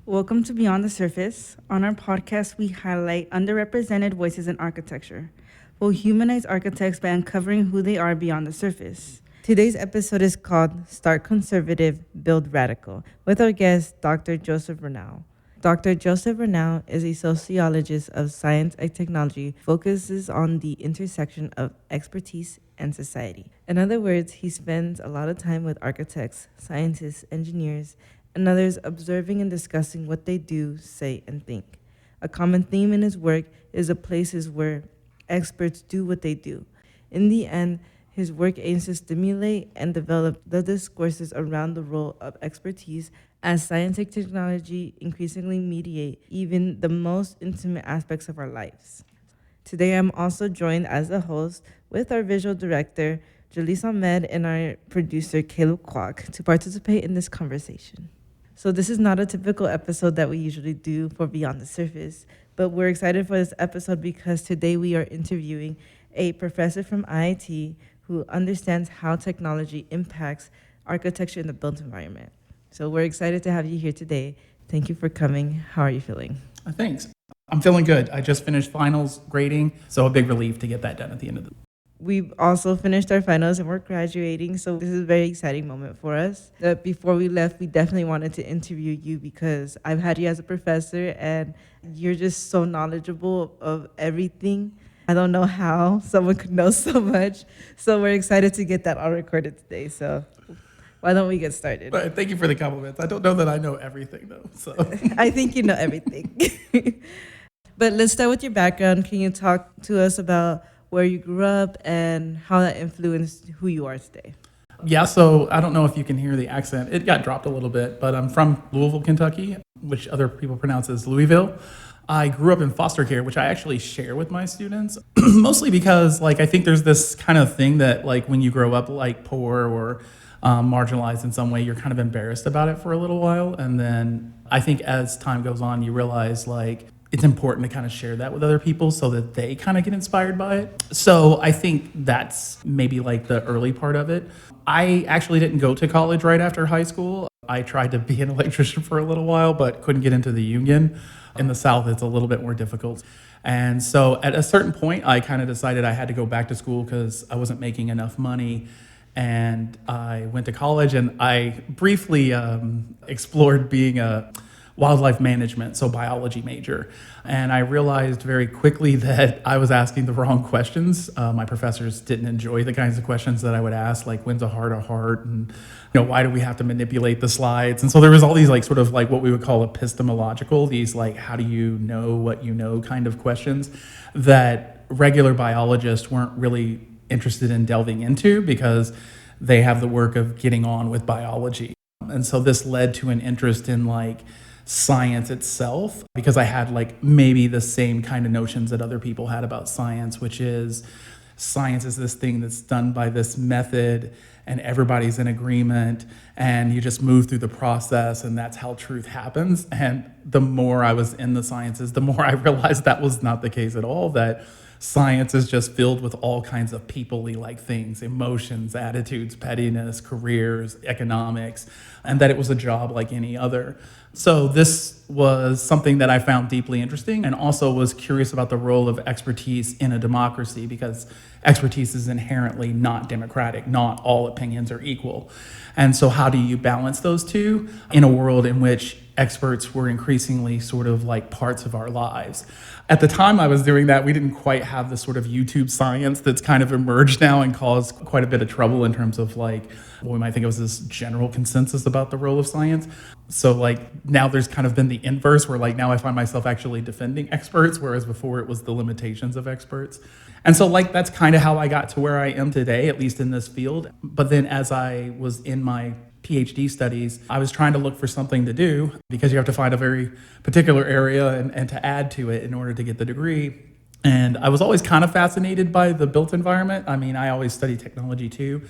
Welcome to Beyond the Surface. On our podcast, we highlight underrepresented voices in architecture. We'll humanize architects by uncovering who they are beyond the surface. Today's episode is called Start Conservative, Build Radical, with our guest, Dr. Joseph Renow. Dr. Joseph Renow is a sociologist of science and technology, focuses on the intersection of expertise and society. In other words, he spends a lot of time with architects, scientists, engineers, and others observing and discussing what they do, say, and think. A common theme in his work is the places where experts do what they do. In the end, his work aims to stimulate and develop the discourses around the role of expertise as science and technology increasingly mediate even the most intimate aspects of our lives. Today, I'm also joined as a host with our visual director, Jalise Ahmed, and our producer, Caleb Kwok, to participate in this conversation. So this is not a typical episode that we usually do for Beyond the Surface, but we're excited for this episode because today we are interviewing a professor from IIT who understands how technology impacts architecture in the built environment. So we're excited to have you here today. Thank you for coming. How are you feeling? Thanks. I'm feeling good. I just finished finals grading, so a big relief to get that done at the end of the. We've also finished our finals and we're graduating, so this is a very exciting moment for us. Before we left, we definitely wanted to interview you because I've had you as a professor and you're just so knowledgeable of everything. I don't know how someone could know so much, so we're excited to get that all recorded today. So why don't we get started? But thank you for the compliments. I don't know that I know everything, though. So I think you know everything. But let's start with your background. Can you talk to us about where you grew up and how that influenced who you are today? Yeah, so I don't know if you can hear the accent. It got dropped a little bit, but I'm from Louisville, Kentucky, which other people pronounce as Louisville. I grew up in foster care, which I actually share with my students, mostly because I think there's this kind of thing that when you grow up poor or marginalized in some way, you're kind of embarrassed about it for a little while. And then I think as time goes on, you realize it's important to kind of share that with other people so that they kind of get inspired by it. So I think that's maybe the early part of it. I actually didn't go to college right after high school. I tried to be an electrician for a little while, but couldn't get into the union. In the South, it's a little bit more difficult. And so at a certain point, I kind of decided I had to go back to school because I wasn't making enough money. And I went to college and I briefly explored being a wildlife management, so biology major. And I realized very quickly that I was asking the wrong questions. My professors didn't enjoy the kinds of questions that I would ask, like when's a heart a heart? And why do we have to manipulate the slides? And so there was all these what we would call epistemological, these how do you know what you know kind of questions that regular biologists weren't really interested in delving into because they have the work of getting on with biology. And so this led to an interest in science itself, because I had maybe the same kind of notions that other people had about science, which is science is this thing that's done by this method and everybody's in agreement and you just move through the process and that's how truth happens. And the more I was in the sciences, the more I realized that was not the case at all, that science is just filled with all kinds of people-y things, emotions, attitudes, pettiness, careers, economics, and that it was a job like any other. So this was something that I found deeply interesting and also was curious about the role of expertise in a democracy, because expertise is inherently not democratic. Not all opinions are equal. And so how do you balance those two in a world in which experts were increasingly sort of parts of our lives? At the time I was doing that, we didn't quite have the sort of YouTube science that's kind of emerged now and caused quite a bit of trouble in terms of what we might think of as this general consensus about the role of science. So now there's kind of been the inverse where now I find myself actually defending experts, whereas before it was the limitations of experts. And so that's kind of how I got to where I am today, at least in this field. But then as I was in my PhD studies, I was trying to look for something to do because you have to find a very particular area and to add to it in order to get the degree. And I was always kind of fascinated by the built environment. I mean, I always studied technology too.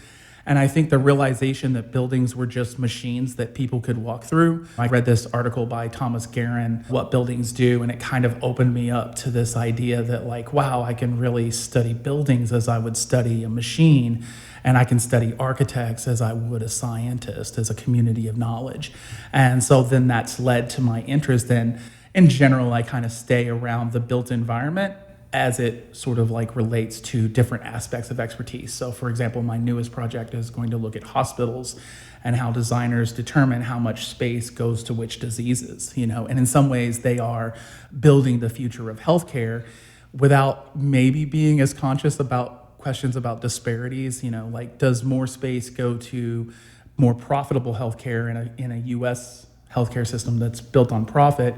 And I think the realization that buildings were just machines that people could walk through. I read this article by Thomas Guerin, What Buildings Do, and it kind of opened me up to this idea that like, wow, I can really study buildings as I would study a machine, and I can study architects as I would a scientist, as a community of knowledge. And so then that's led to my interest in general, I kind of stay around the built environment as it sort of like relates to different aspects of expertise. So for example, my newest project is going to look at hospitals and how designers determine how much space goes to which diseases, and in some ways they are building the future of healthcare without maybe being as conscious about questions about disparities, like does more space go to more profitable healthcare in a US healthcare system that's built on profit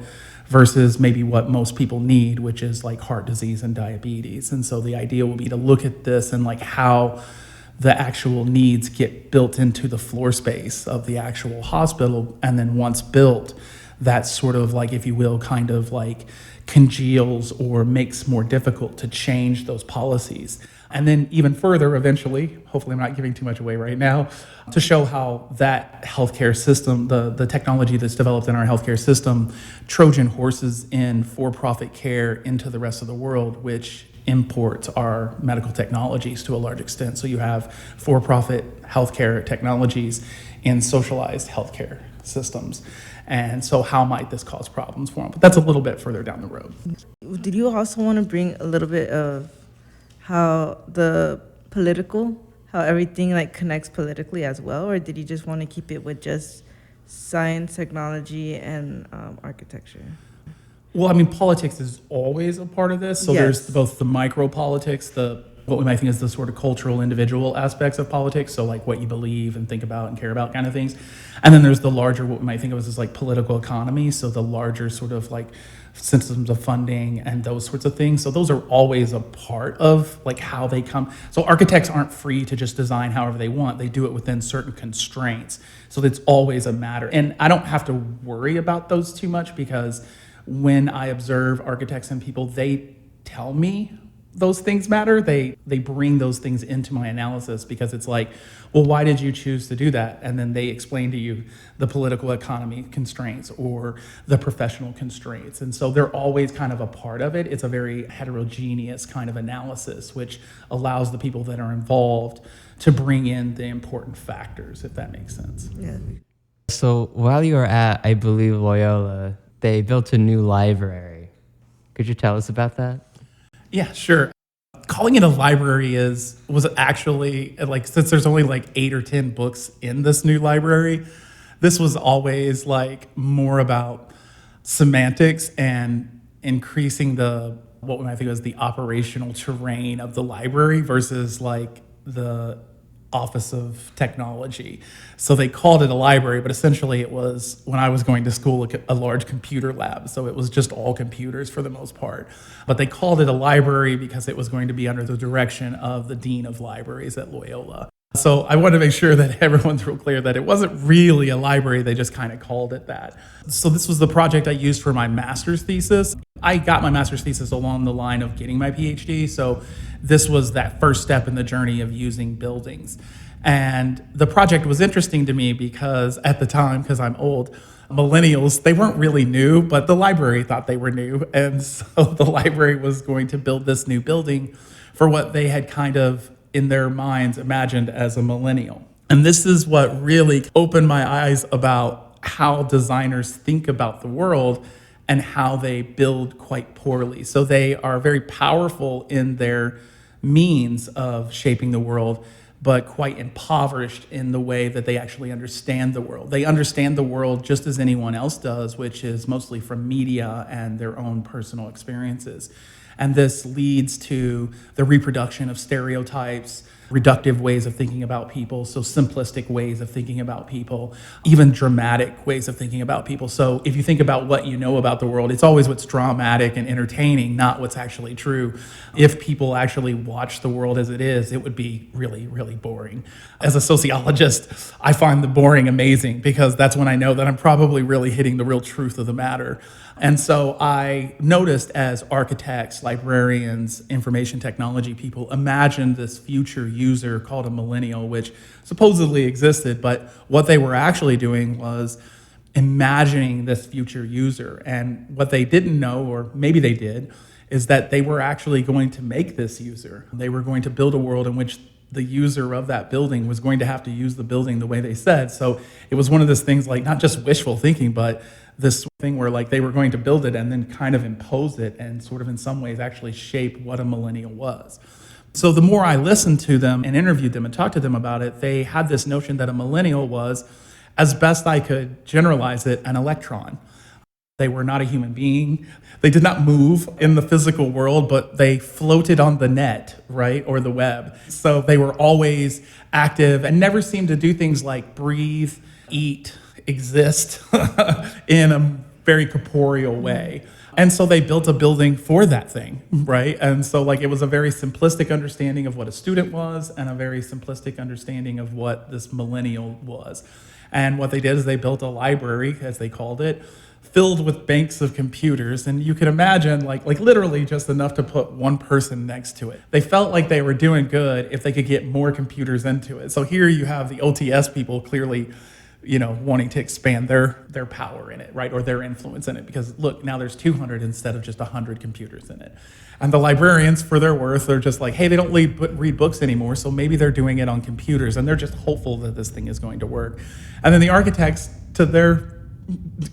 versus maybe what most people need, which is like heart disease and diabetes. And so the idea will be to look at this and like how the actual needs get built into the floor space of the actual hospital. And then once built, that sort of like, if you will, kind of like congeals or makes more difficult to change those policies. And then even further, eventually, hopefully I'm not giving too much away right now, to show how that healthcare system, the technology that's developed in our healthcare system, Trojan horses in for-profit care into the rest of the world, which imports our medical technologies to a large extent. So you have for-profit healthcare technologies in socialized healthcare systems. And so how might this cause problems for them? But that's a little bit further down the road. Did you also want to bring a little bit of how how everything like connects politically as well, or did you just want to keep it with just science, technology, and architecture? Well, I mean, politics is always a part of this. So There's both the micro politics, what we might think is the sort of cultural individual aspects of politics, so like what you believe and think about and care about kind of things. And then there's the larger, what we might think of as like political economy, so the larger sort of like systems of funding and those sorts of things. So those are always a part of like how they come. So architects aren't free to just design however they want. They do it within certain constraints. So it's always a matter. And I don't have to worry about those too much because when I observe architects and people, they tell me those things matter. They bring those things into my analysis because it's like, well, why did you choose to do that? And then they explain to you the political economy constraints or the professional constraints. And so they're always kind of a part of it. It's a very heterogeneous kind of analysis, which allows the people that are involved to bring in the important factors, if that makes sense. Yeah. So while you were at, I believe, Loyola, they built a new library. Could you tell us about that? Yeah, sure. Calling it a library was actually like, since there's only like 8 or 10 books in this new library, this was always like more about semantics and increasing what we might think of as the operational terrain of the library versus like the Office of Technology. So they called it a library, but essentially it was, when I was going to school, a large computer lab. So it was just all computers for the most part. But they called it a library because it was going to be under the direction of the Dean of Libraries at Loyola. So I want to make sure that everyone's real clear that it wasn't really a library, they just kind of called it that. So this was the project I used for my master's thesis. I got my master's thesis along the line of getting my PhD, so this was that first step in the journey of using buildings. And the project was interesting to me because at the time, because I'm old, millennials, they weren't really new, but the library thought they were new. And so the library was going to build this new building for what they had kind of in their minds imagined as a millennial. And this is what really opened my eyes about how designers think about the world and how they build quite poorly. So they are very powerful in their means of shaping the world, but quite impoverished in the way that they actually understand the world. They understand the world just as anyone else does, which is mostly from media and their own personal experiences. And this leads to the reproduction of stereotypes, reductive ways of thinking about people, so simplistic ways of thinking about people, even dramatic ways of thinking about people. So if you think about what you know about the world, it's always what's dramatic and entertaining, not what's actually true. If people actually watch the world as it is, it would be really, really boring. As a sociologist, I find the boring amazing because that's when I know that I'm probably really hitting the real truth of the matter. And so I noticed as architects, librarians, information technology people imagined this future user called a millennial, which supposedly existed, but what they were actually doing was imagining this future user. And what they didn't know, or maybe they did, is that they were actually going to make this user. They were going to build a world in which the user of that building was going to have to use the building the way they said. So it was one of those things like not just wishful thinking, but this thing where like they were going to build it and then kind of impose it and sort of in some ways actually shape what a millennial was. So the more I listened to them and interviewed them and talked to them about it, they had this notion that a millennial was, as best I could generalize it, an electron. They were not a human being. They did not move in the physical world, but they floated on the net, right, or the web. So they were always active and never seemed to do things like breathe, eat, exist in a very corporeal way. And so they built a building for that thing, right? And so like it was a very simplistic understanding of what a student was and a very simplistic understanding of what this millennial was. And what they did is they built a library, as they called it, filled with banks of computers, and you can imagine like literally just enough to put one person next to it. They felt like they were doing good if they could get more computers into it. So here you have the OTS people clearly, wanting to expand their power in it, right, or their influence in it, because look, now there's 200 instead of just 100 computers in it. And the librarians, for their worth, are just like, hey, they don't read books anymore, so maybe they're doing it on computers, and they're just hopeful that this thing is going to work. And then the architects, to their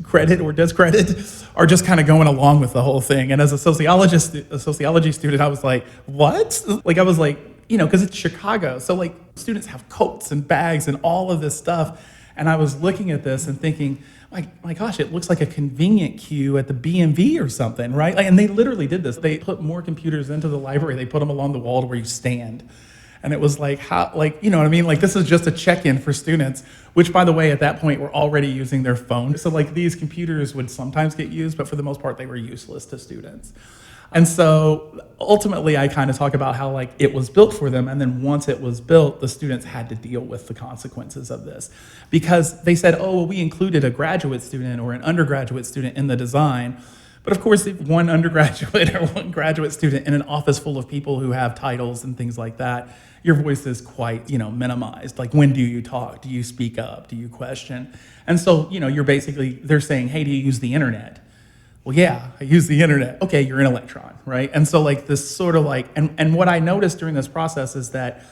credit or discredit, are just kind of going along with the whole thing. And as a sociology student, I was like, what? Like, I was like, because it's Chicago, so like students have coats and bags and all of this stuff. And I was looking at this and thinking, my gosh, it looks like a convenient queue at the BMV or something, right? And they literally did this. They put more computers into the library. They put them along the wall to where you stand. And it was like, how, like, you know what I mean? Like, this is just a check-in for students, which, by the way, at that point, were already using their phone. So, like, these computers would sometimes get used, but for the most part, they were useless to students. And so, ultimately, I kind of talk about how, like, it was built for them, and then once it was built, the students had to deal with the consequences of this. Because they said, oh, well, we included a graduate student or an undergraduate student in the design. But of course, if one undergraduate or one graduate student in an office full of people who have titles and things like that, your voice is quite, minimized. Like, when do you talk? Do you speak up? Do you question? And so, they're saying, hey, do you use the internet? Well, yeah, I use the internet. Okay, you're an electron, right? And so like this sort of like, and what I noticed during this process is that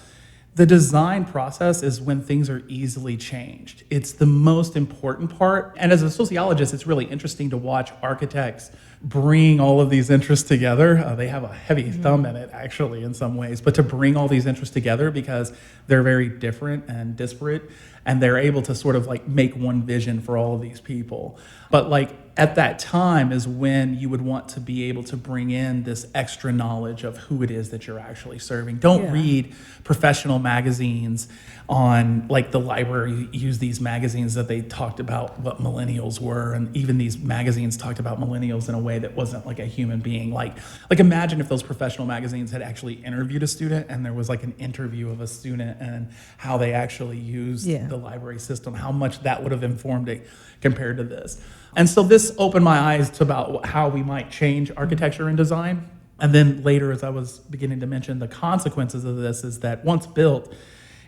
the design process is when things are easily changed. It's the most important part. And as a sociologist, it's really interesting to watch architects bring all of these interests together. They have a heavy thumb in it, actually, in some ways, but to bring all these interests together because they're very different and disparate, and they're able to sort of like make one vision for all of these people. But like at that time is when you would want to be able to bring in this extra knowledge of who it is that you're actually serving. Don't read professional magazines on, like, the library used these magazines that they talked about what millennials were, and even these magazines talked about millennials in a way that wasn't like a human being. Like imagine if those professional magazines had actually interviewed a student and there was like an interview of a student and how they actually used the library system, how much that would have informed it compared to this. And so this opened my eyes to about how we might change architecture and design. And then later, as I was beginning to mention, the consequences of this is that once built,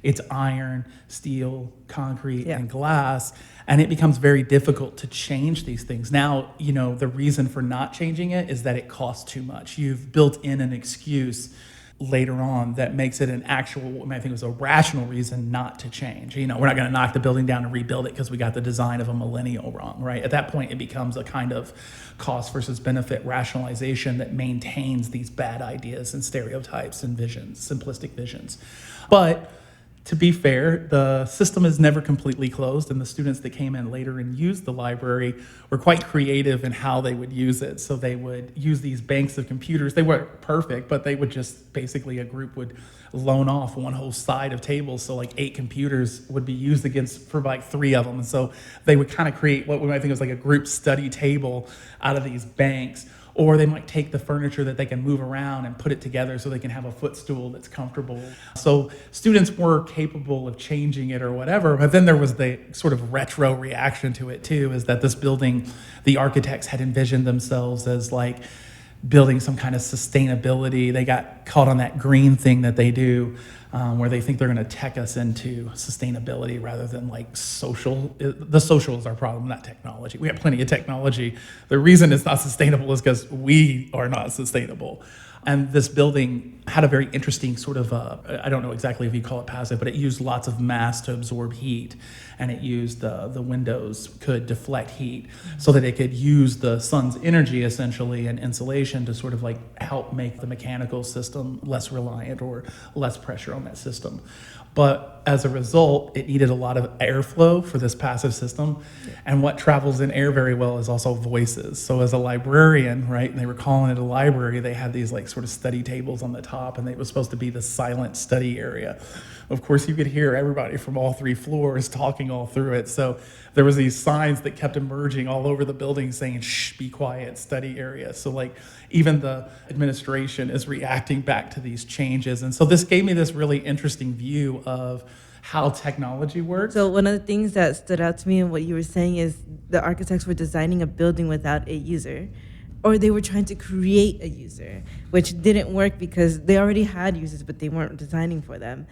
it's iron, steel, concrete, and glass, and it becomes very difficult to change these things. Now, the reason for not changing it is that it costs too much. You've built in an excuse later on that makes it an actual, I think it was a rational reason not to change. We're not going to knock the building down and rebuild it because we got the design of a millennial wrong, right? At that point, it becomes a kind of cost versus benefit rationalization that maintains these bad ideas and stereotypes and visions, simplistic visions. But to be fair, the system is never completely closed, and the students that came in later and used the library were quite creative in how they would use it. So they would use these banks of computers. They weren't perfect, but they would just, basically a group would loan off one whole side of tables. So like 8 computers would be used for like 3 of them. And so they would kind of create what we might think was like a group study table out of these banks. Or they might take the furniture that they can move around and put it together so they can have a footstool that's comfortable. So students were capable of changing it or whatever, but then there was the sort of retro reaction to it too, is that this building, the architects had envisioned themselves as like building some kind of sustainability. They got caught on that green thing that they do, where they think they're going to tech us into sustainability rather than like social. The social is our problem, not technology. We have plenty of technology. The reason it's not sustainable is because we are not sustainable. And this building had a very interesting sort of, I don't know exactly if you call it passive, but it used lots of mass to absorb heat. And it used the windows could deflect heat so that it could use the sun's energy essentially and insulation to sort of like help make the mechanical system less reliant or less pressure on that system. But as a result, it needed a lot of airflow for this passive system. And what travels in air very well is also voices. So as a librarian, right, and they were calling it a library, they had these like sort of study tables on the top, and it was supposed to be the silent study area. Of course, you could hear everybody from all 3 floors talking all through it. So there was these signs that kept emerging all over the building saying, shh, be quiet, study area. So like even the administration is reacting back to these changes. And so this gave me this really interesting view of how technology works. So one of the things that stood out to me in what you were saying is the architects were designing a building without a user, or they were trying to create a user, which didn't work because they already had users, but they weren't designing for them.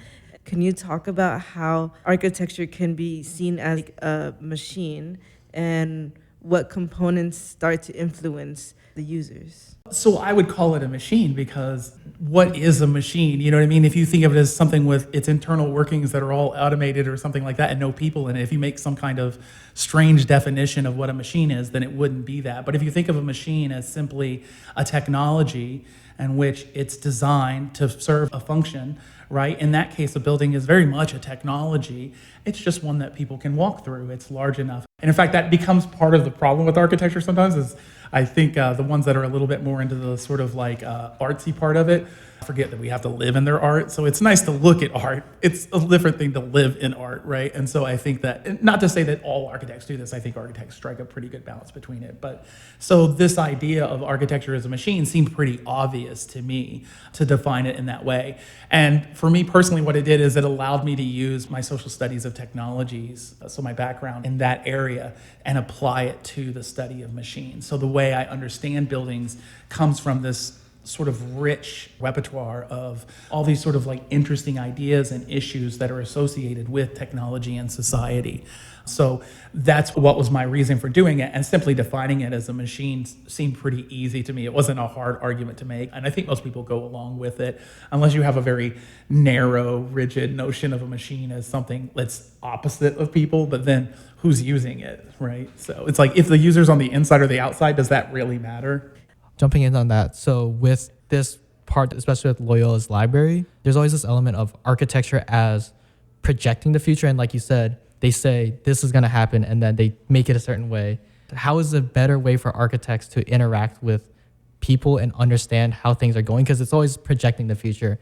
Can you talk about how architecture can be seen as a machine and what components start to influence the users? So I would call it a machine because what is a machine? You know what I mean? If you think of it as something with its internal workings that are all automated or something like that and no people in it, if you make some kind of strange definition of what a machine is, then it wouldn't be that. But if you think of a machine as simply a technology in which it's designed to serve a function, right? In that case, a building is very much a technology. It's just one that people can walk through. It's large enough. And in fact, that becomes part of the problem with architecture sometimes is I think the ones that are a little bit more into the sort of like artsy part of it forget that we have to live in their art. So it's nice to look at art. It's a different thing to live in art, right? And so I think that, not to say that all architects do this, I think architects strike a pretty good balance between it. But so this idea of architecture as a machine seemed pretty obvious to me to define it in that way. And for me personally, what it did is it allowed me to use my social studies of technologies, so my background in that area, and apply it to the study of machines. So the way I understand buildings comes from this sort of rich repertoire of all these sort of like interesting ideas and issues that are associated with technology and society. So that's what was my reason for doing it, and simply defining it as a machine seemed pretty easy to me. It wasn't a hard argument to make, and I think most people go along with it unless you have a very narrow, rigid notion of a machine as something that's opposite of people, but then who's using it, right? So it's like if the user's on the inside or the outside, does that really matter? Jumping in on that, so with this part, especially with Loyola's library, there's always this element of architecture as projecting the future. And like you said, they say this is going to happen and then they make it a certain way. How is a better way for architects to interact with people and understand how things are going? Because it's always projecting the future.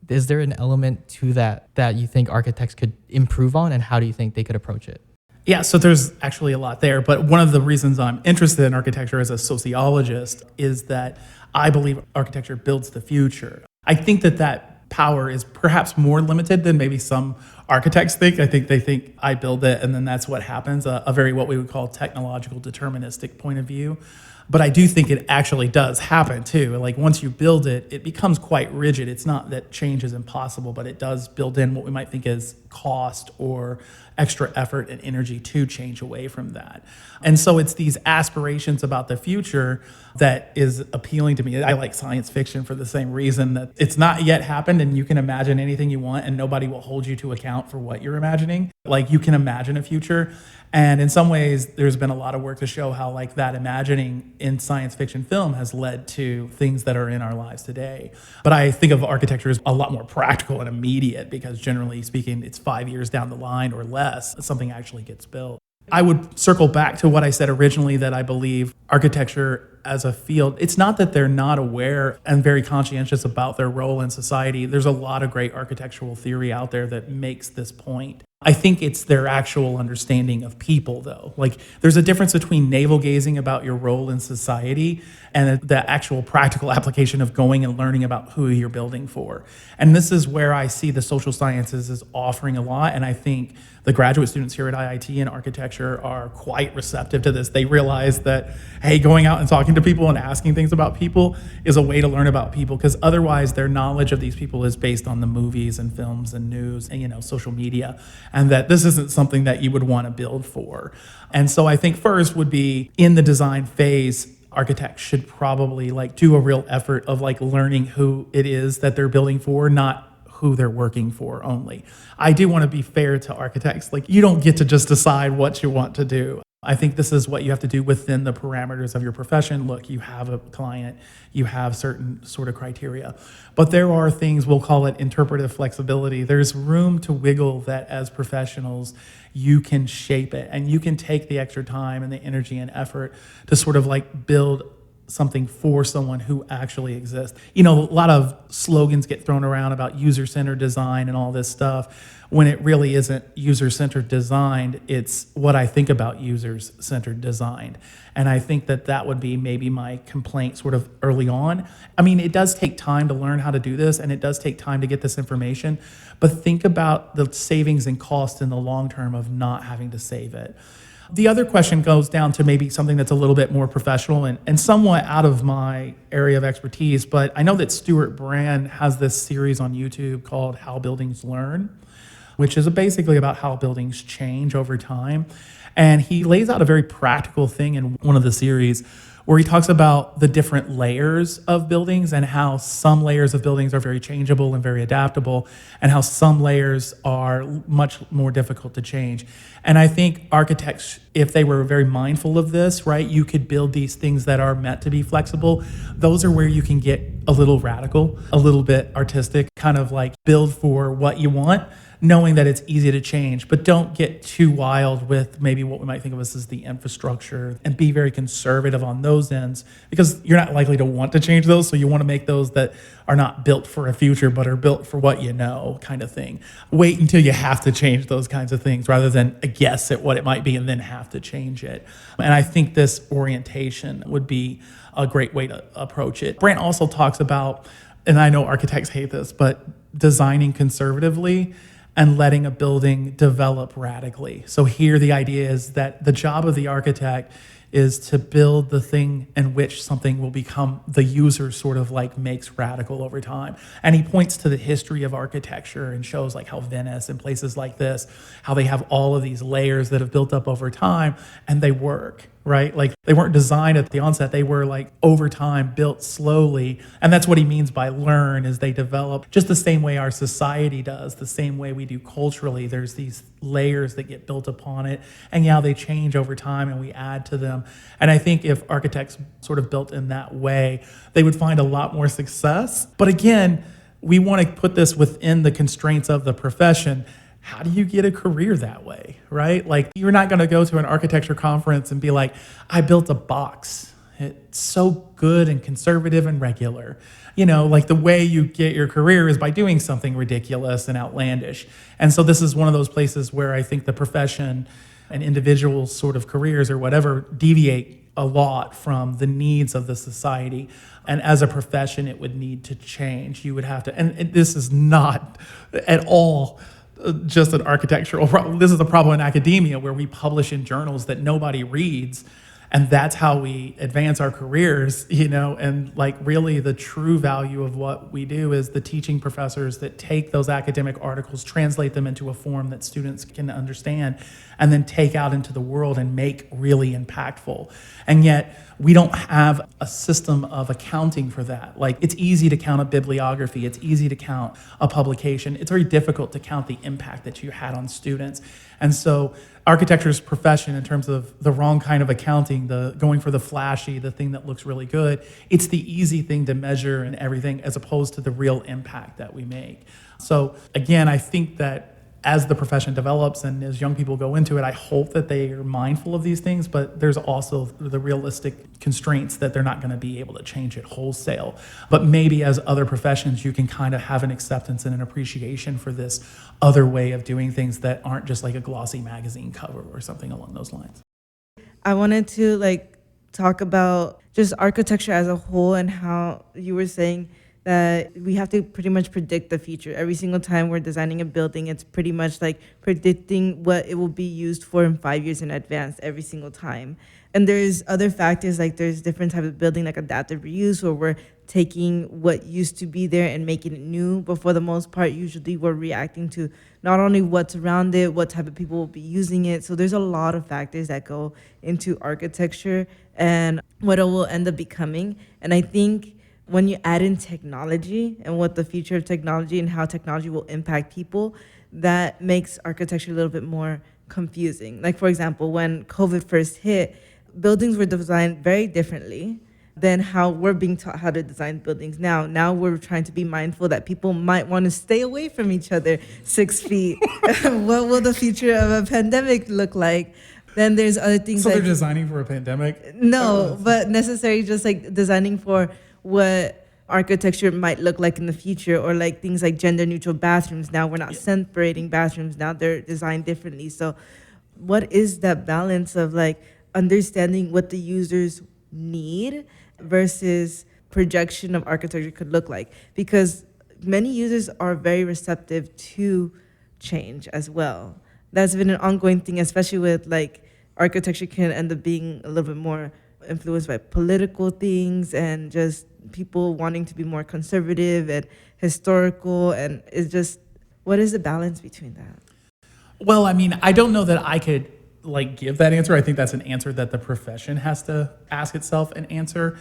Is there an element to that you think architects could improve on, and how do you think they could approach it? Yeah, so there's actually a lot there, but one of the reasons I'm interested in architecture as a sociologist is that I believe architecture builds the future. I think that power is perhaps more limited than maybe some architects think. I think they think I build it and then that's what happens, a very what we would call technological deterministic point of view. But I do think it actually does happen too. Like once you build it, it becomes quite rigid. It's not that change is impossible, but it does build in what we might think is cost or extra effort and energy to change away from that. And so it's these aspirations about the future that is appealing to me. I like science fiction for the same reason, that it's not yet happened and you can imagine anything you want and nobody will hold you to account for what you're imagining. Like you can imagine a future. And in some ways, there's been a lot of work to show how like that imagining in science fiction film has led to things that are in our lives today. But I think of architecture as a lot more practical and immediate because generally speaking, it's 5 years down the line or less, something actually gets built. I would circle back to what I said originally, that I believe architecture as a field, it's not that they're not aware and very conscientious about their role in society. There's a lot of great architectural theory out there that makes this point. I think it's their actual understanding of people, though. Like, there's a difference between navel-gazing about your role in society and the actual practical application of going and learning about who you're building for. And this is where I see the social sciences as offering a lot, and I think the graduate students here at IIT in architecture are quite receptive to this. They realize that, hey, going out and talking talking to people and asking things about people is a way to learn about people, because otherwise their knowledge of these people is based on the movies and films and news and, social media, and that this isn't something that you would want to build for. And so I think first would be in the design phase, architects should probably do a real effort of learning who it is that they're building for, not who they're working for only. I do want to be fair to architects. You don't get to just decide what you want to do. I think this is what you have to do within the parameters of your profession. Look, you have a client, you have certain sort of criteria, but there are things, we'll call it interpretive flexibility. There's room to wiggle that as professionals, you can shape it, and you can take the extra time and the energy and effort to sort of build something for someone who actually exists. A lot of slogans get thrown around about user-centered design and all this stuff, when it really isn't user-centered design. It's what I think about users-centered design. And I think that would be maybe my complaint sort of early on. I mean, it does take time to learn how to do this, and it does take time to get this information, but think about the savings and cost in the long term of not having to save it. The other question goes down to maybe something that's a little bit more professional and somewhat out of my area of expertise, but I know that Stuart Brand has this series on YouTube called How Buildings Learn, which is basically about how buildings change over time. And he lays out a very practical thing in one of the series where he talks about the different layers of buildings and how some layers of buildings are very changeable and very adaptable, and how some layers are much more difficult to change. And I think architects, if they were very mindful of this, right, you could build these things that are meant to be flexible. Those are where you can get a little radical, a little bit artistic, kind of build for what you want, knowing that it's easy to change, but don't get too wild with maybe what we might think of as the infrastructure, and be very conservative on those ends, because you're not likely to want to change those. So you want to make those that are not built for a future, but are built for what you know, kind of thing. Wait until you have to change those kinds of things rather than a guess at what it might be and then have to change it. And I think this orientation would be a great way to approach it. Brant also talks about, and I know architects hate this, but designing conservatively and letting a building develop radically. So here the idea is that the job of the architect is to build the thing in which something will become the user sort of makes radical over time. And he points to the history of architecture and shows how Venice and places like this, how they have all of these layers that have built up over time, and they work, right? They weren't designed at the onset, they were over time built slowly. And that's what he means by learn, is they develop just the same way our society does, the same way we do culturally. There's these layers that get built upon it, and they change over time and we add to them. And I think if architects sort of built in that way, they would find a lot more success. But again, we want to put this within the constraints of the profession. How do you get a career that way, right? You're not going to go to an architecture conference and be like, I built a box. It's so good and conservative and regular. The way you get your career is by doing something ridiculous and outlandish. And so this is one of those places where I think the profession and individual sort of careers or whatever deviate a lot from the needs of the society. And as a profession, it would need to change. You would have to, and this is not at all just an architectural problem. This is a problem in academia where we publish in journals that nobody reads. And that's how we advance our careers, and really the true value of what we do is the teaching professors that take those academic articles, translate them into a form that students can understand, and then take out into the world and make really impactful. And yet we don't have a system of accounting for that. It's easy to count a bibliography. It's easy to count a publication. It's very difficult to count the impact that you had on students. And so architecture's profession, in terms of the wrong kind of accounting, the going for the flashy, the thing that looks really good, it's the easy thing to measure and everything, as opposed to the real impact that we make. So again, I think that as the profession develops and as young people go into it, I hope that they are mindful of these things, but there's also the realistic constraints that they're not going to be able to change it wholesale. But maybe as other professions, you can kind of have an acceptance and an appreciation for this other way of doing things that aren't just a glossy magazine cover or something along those lines. I wanted to talk about just architecture as a whole, and how you were saying that we have to pretty much predict the future. Every single time we're designing a building, it's pretty much predicting what it will be used for in 5 years in advance every single time. And there's other factors, like there's different types of building, like adaptive reuse, where we're taking what used to be there and making it new. But for the most part, usually we're reacting to not only what's around it, what type of people will be using it. So there's a lot of factors that go into architecture and what it will end up becoming. And I think when you add in technology and what the future of technology and how technology will impact people, that makes architecture a little bit more confusing. Like, for example, when COVID first hit, buildings were designed very differently than how we're being taught how to design buildings now. Now we're trying to be mindful that people might want to stay away from each other 6 feet. What will the future of a pandemic look like? Then there's other things So like they're designing for a pandemic? no, but necessarily just like designing for what architecture might look like in the future, or like things like gender neutral bathrooms. Now we're not separating bathrooms, now they're designed differently. So what is that balance of like understanding what the users need versus projection of architecture could look like? Because many users are very receptive to change as well. That's been an ongoing thing, especially with like architecture can end up being a little bit more influenced by political things and just people wanting to be more conservative and historical. And it's just, what is the balance between that? Well, I mean, I don't know that I could like give that answer. I think that's an answer that the profession has to ask itself and answer.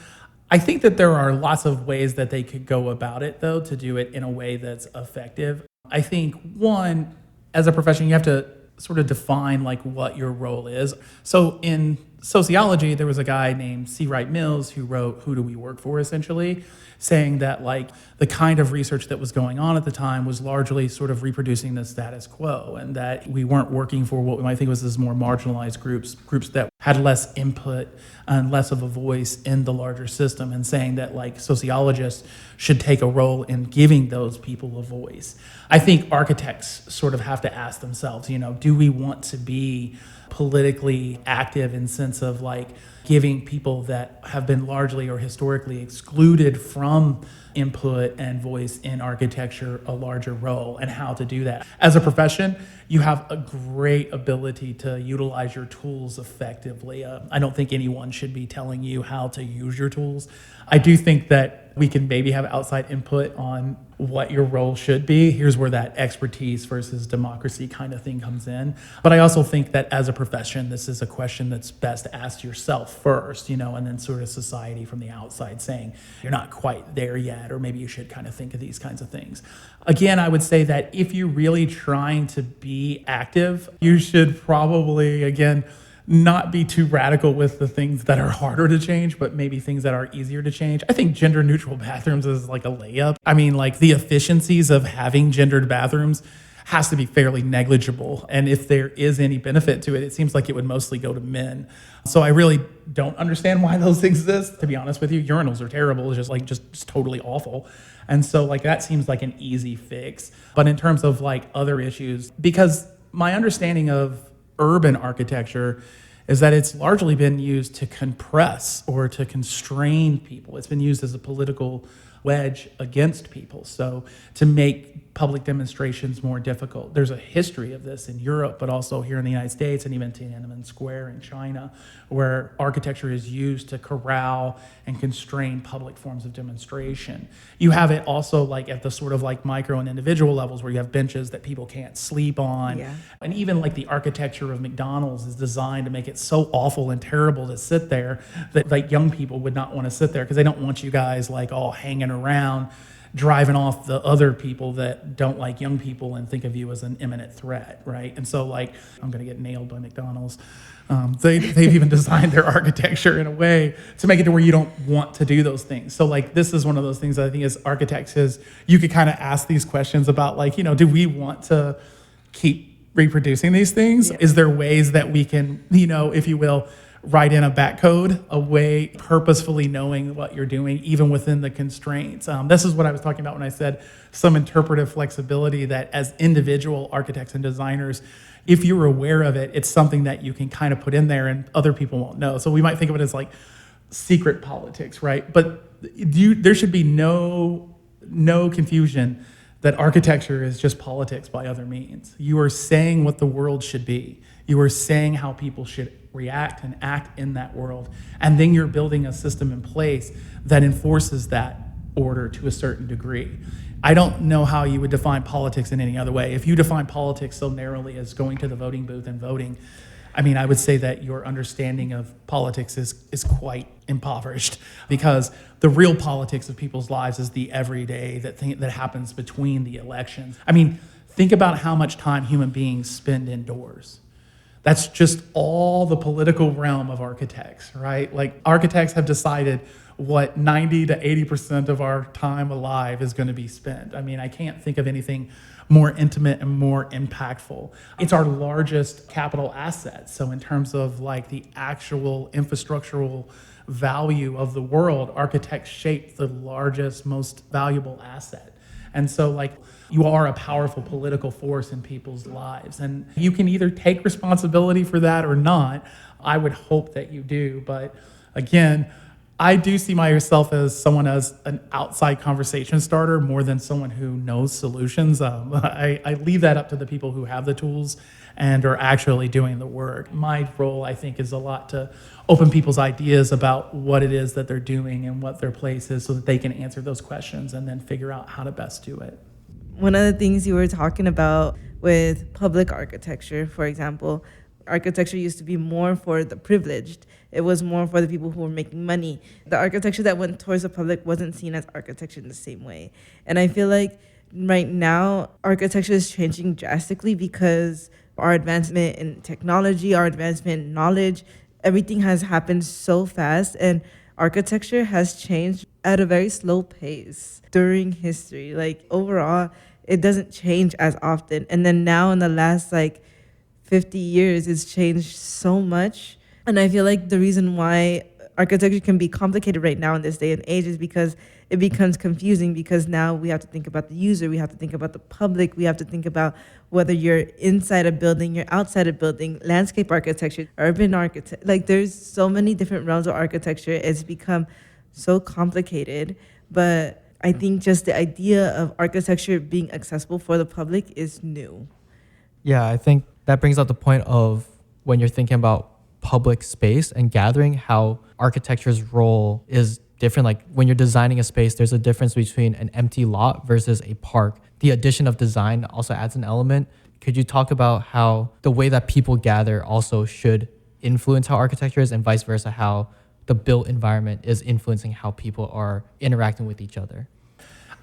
I think that there are lots of ways that they could go about it, though, to do it in a way that's effective. I think, one, as a profession, you have to sort of define like what your role is. So in sociology, there was a guy named C. Wright Mills who wrote Who Do We Work For, essentially, saying that like the kind of research that was going on at the time was largely sort of reproducing the status quo, and that we weren't working for what we might think was as more marginalized groups that had less input and less of a voice in the larger system, and saying that like sociologists should take a role in giving those people a voice. I think architects sort of have to ask themselves, do we want to be politically active in sense of like giving people that have been largely or historically excluded from input and voice in architecture a larger role, and how to do that. As a profession, you have a great ability to utilize your tools effectively. I don't think anyone should be telling you how to use your tools. I do think that we can maybe have outside input on what your role should be. Here's where that expertise versus democracy kind of thing comes in. But I also think that as a profession, this is a question that's best asked yourself first, and then sort of society from the outside saying, you're not quite there yet, or maybe you should kind of think of these kinds of things. Again, I would say that if you're really trying to be active, you should probably, again, not be too radical with the things that are harder to change, but maybe things that are easier to change. I think gender neutral bathrooms is like a layup. I mean, like the efficiencies of having gendered bathrooms has to be fairly negligible. And if there is any benefit to it, it seems like it would mostly go to men. So I really don't understand why those exist, to be honest with you. Urinals are terrible, just totally awful. And so like that seems like an easy fix. But in terms of like other issues, because my understanding of urban architecture is that it's largely been used to compress or to constrain people. It's been used as a political wedge against people, so to make public demonstrations more difficult. There's a history of this in Europe, but also here in the United States, and even Tiananmen Square in China, where architecture is used to corral and constrain public forms of demonstration. You have it also like at the sort of like micro and individual levels, where you have benches that people can't sleep on. Yeah. And even like the architecture of McDonald's is designed to make it so awful and terrible to sit there that like young people would not want to sit there, because they don't want you guys like all hanging around driving off the other people that don't like young people and think of you as an imminent threat, right? And so like, I'm gonna get nailed by McDonald's. They've even designed their architecture in a way to make it to where you don't want to do those things. So like, this is one of those things that I think as architects is, you could kind of ask these questions about like, do we want to keep reproducing these things? Yeah. Is there ways that we can, if you will, write in a back code, a way purposefully knowing what you're doing, even within the constraints. This is what I was talking about when I said some interpretive flexibility, that as individual architects and designers, if you're aware of it, it's something that you can kind of put in there and other people won't know. So we might think of it as like secret politics, right? But there should be no confusion that architecture is just politics by other means. You are saying what the world should be. You are saying how people should react and act in that world. And then you're building a system in place that enforces that order to a certain degree. I don't know how you would define politics in any other way. If you define politics so narrowly as going to the voting booth and voting, I mean, I would say that your understanding of politics is quite impoverished, because the real politics of people's lives is the everyday that happens between the elections. I mean, think about how much time human beings spend indoors. That's just all the political realm of architects, right? Like, architects have decided what 90 to 80% of our time alive is going to be spent. I mean, I can't think of anything more intimate and more impactful. It's our largest capital asset. So in terms of like the actual infrastructural value of the world, architects shape the largest, most valuable asset. And so like, you are a powerful political force in people's lives, and you can either take responsibility for that or not. I would hope that you do, but again, I do see myself as someone as an outside conversation starter more than someone who knows solutions. I leave that up to the people who have the tools and are actually doing the work. My role, I think, is a lot to open people's ideas about what it is that they're doing and what their place is, so that they can answer those questions and then figure out how to best do it. One of the things you were talking about with public architecture, for example, architecture used to be more for the privileged. It was more for the people who were making money. The architecture that went towards the public wasn't seen as architecture in the same way. And I feel like right now, architecture is changing drastically because our advancement in technology, our advancement in knowledge, everything has happened so fast, and architecture has changed at a very slow pace during history. Like, overall, it doesn't change as often. And then now in the last 50 years, it's changed so much. And I feel like the reason why architecture can be complicated right now in this day and age is because it becomes confusing, because now we have to think about the user, we have to think about the public, we have to think about whether you're inside a building, you're outside a building, landscape architecture, urban architecture. Like, there's so many different realms of architecture. It's become so complicated, but I think just the idea of architecture being accessible for the public is new. Yeah, I think that brings up the point of when you're thinking about public space and gathering, how architecture's role is different. Like, when you're designing a space, there's a difference between an empty lot versus a park. The addition of design also adds an element. Could you talk about how the way that people gather also should influence how architecture is, and vice versa, how the built environment is influencing how people are interacting with each other?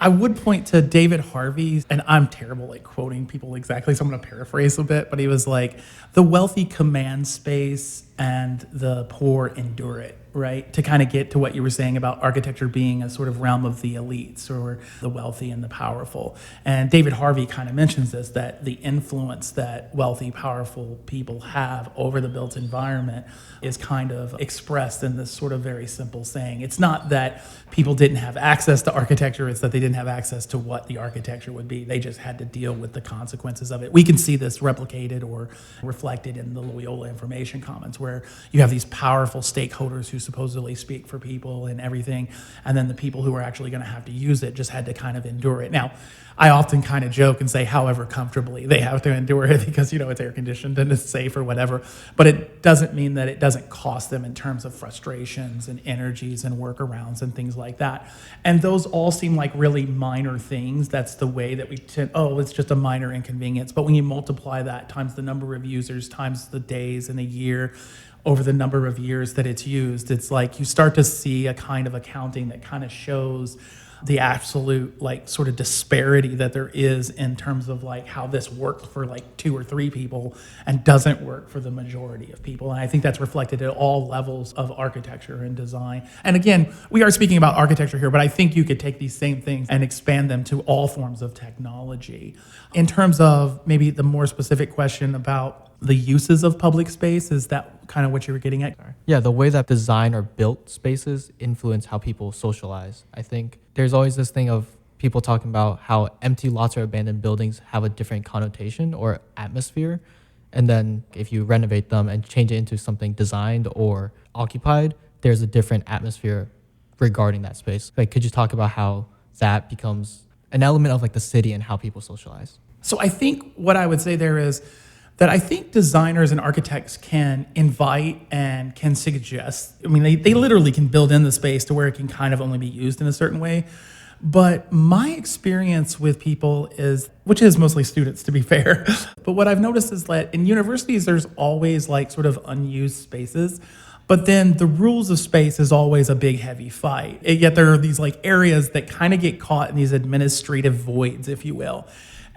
I would point to David Harvey, and I'm terrible at quoting people exactly, so I'm going to paraphrase a bit, but he was like, the wealthy command space and the poor endure it, right? To kind of get to what you were saying about architecture being a sort of realm of the elites or the wealthy and the powerful. And David Harvey kind of mentions this, that the influence that wealthy, powerful people have over the built environment is kind of expressed in this sort of very simple saying. It's not that people didn't have access to architecture, it's that they didn't have access to what the architecture would be. They just had to deal with the consequences of it. We can see this replicated or reflected in the Loyola Information Commons, where you have these powerful stakeholders who supposedly speak for people and everything, and then the people who are actually going to have to use it just had to kind of endure it. Now, I often kind of joke and say, however comfortably they have to endure it, because, it's air conditioned and it's safe or whatever. But it doesn't mean that it doesn't cost them in terms of frustrations and energies and workarounds and things like that. And those all seem like really minor things. That's the way that we tend, it's just a minor inconvenience. But when you multiply that times the number of users, times the days in a year, over the number of years that it's used, it's like you start to see a kind of accounting that kind of shows the absolute sort of disparity that there is in terms of how this works for 2 or 3 people and doesn't work for the majority of people. And I think that's reflected at all levels of architecture and design. And again, we are speaking about architecture here, but I think you could take these same things and expand them to all forms of technology. In terms of maybe the more specific question about the uses of public space, is that kind of what you were getting at? Yeah, the way that design or built spaces influence how people socialize. I think there's always this thing of people talking about how empty lots or abandoned buildings have a different connotation or atmosphere. And then if you renovate them and change it into something designed or occupied, there's a different atmosphere regarding that space. Could you talk about how that becomes an element of the city and how people socialize? So I think what I would say there is, that I think designers and architects can invite and can suggest. I mean, they literally can build in the space to where it can kind of only be used in a certain way. But my experience with people is, which is mostly students to be fair, but what I've noticed is that in universities, there's always like sort of unused spaces. But then the rules of space is always a big, heavy fight. And yet there are these like areas that kind of get caught in these administrative voids, if you will.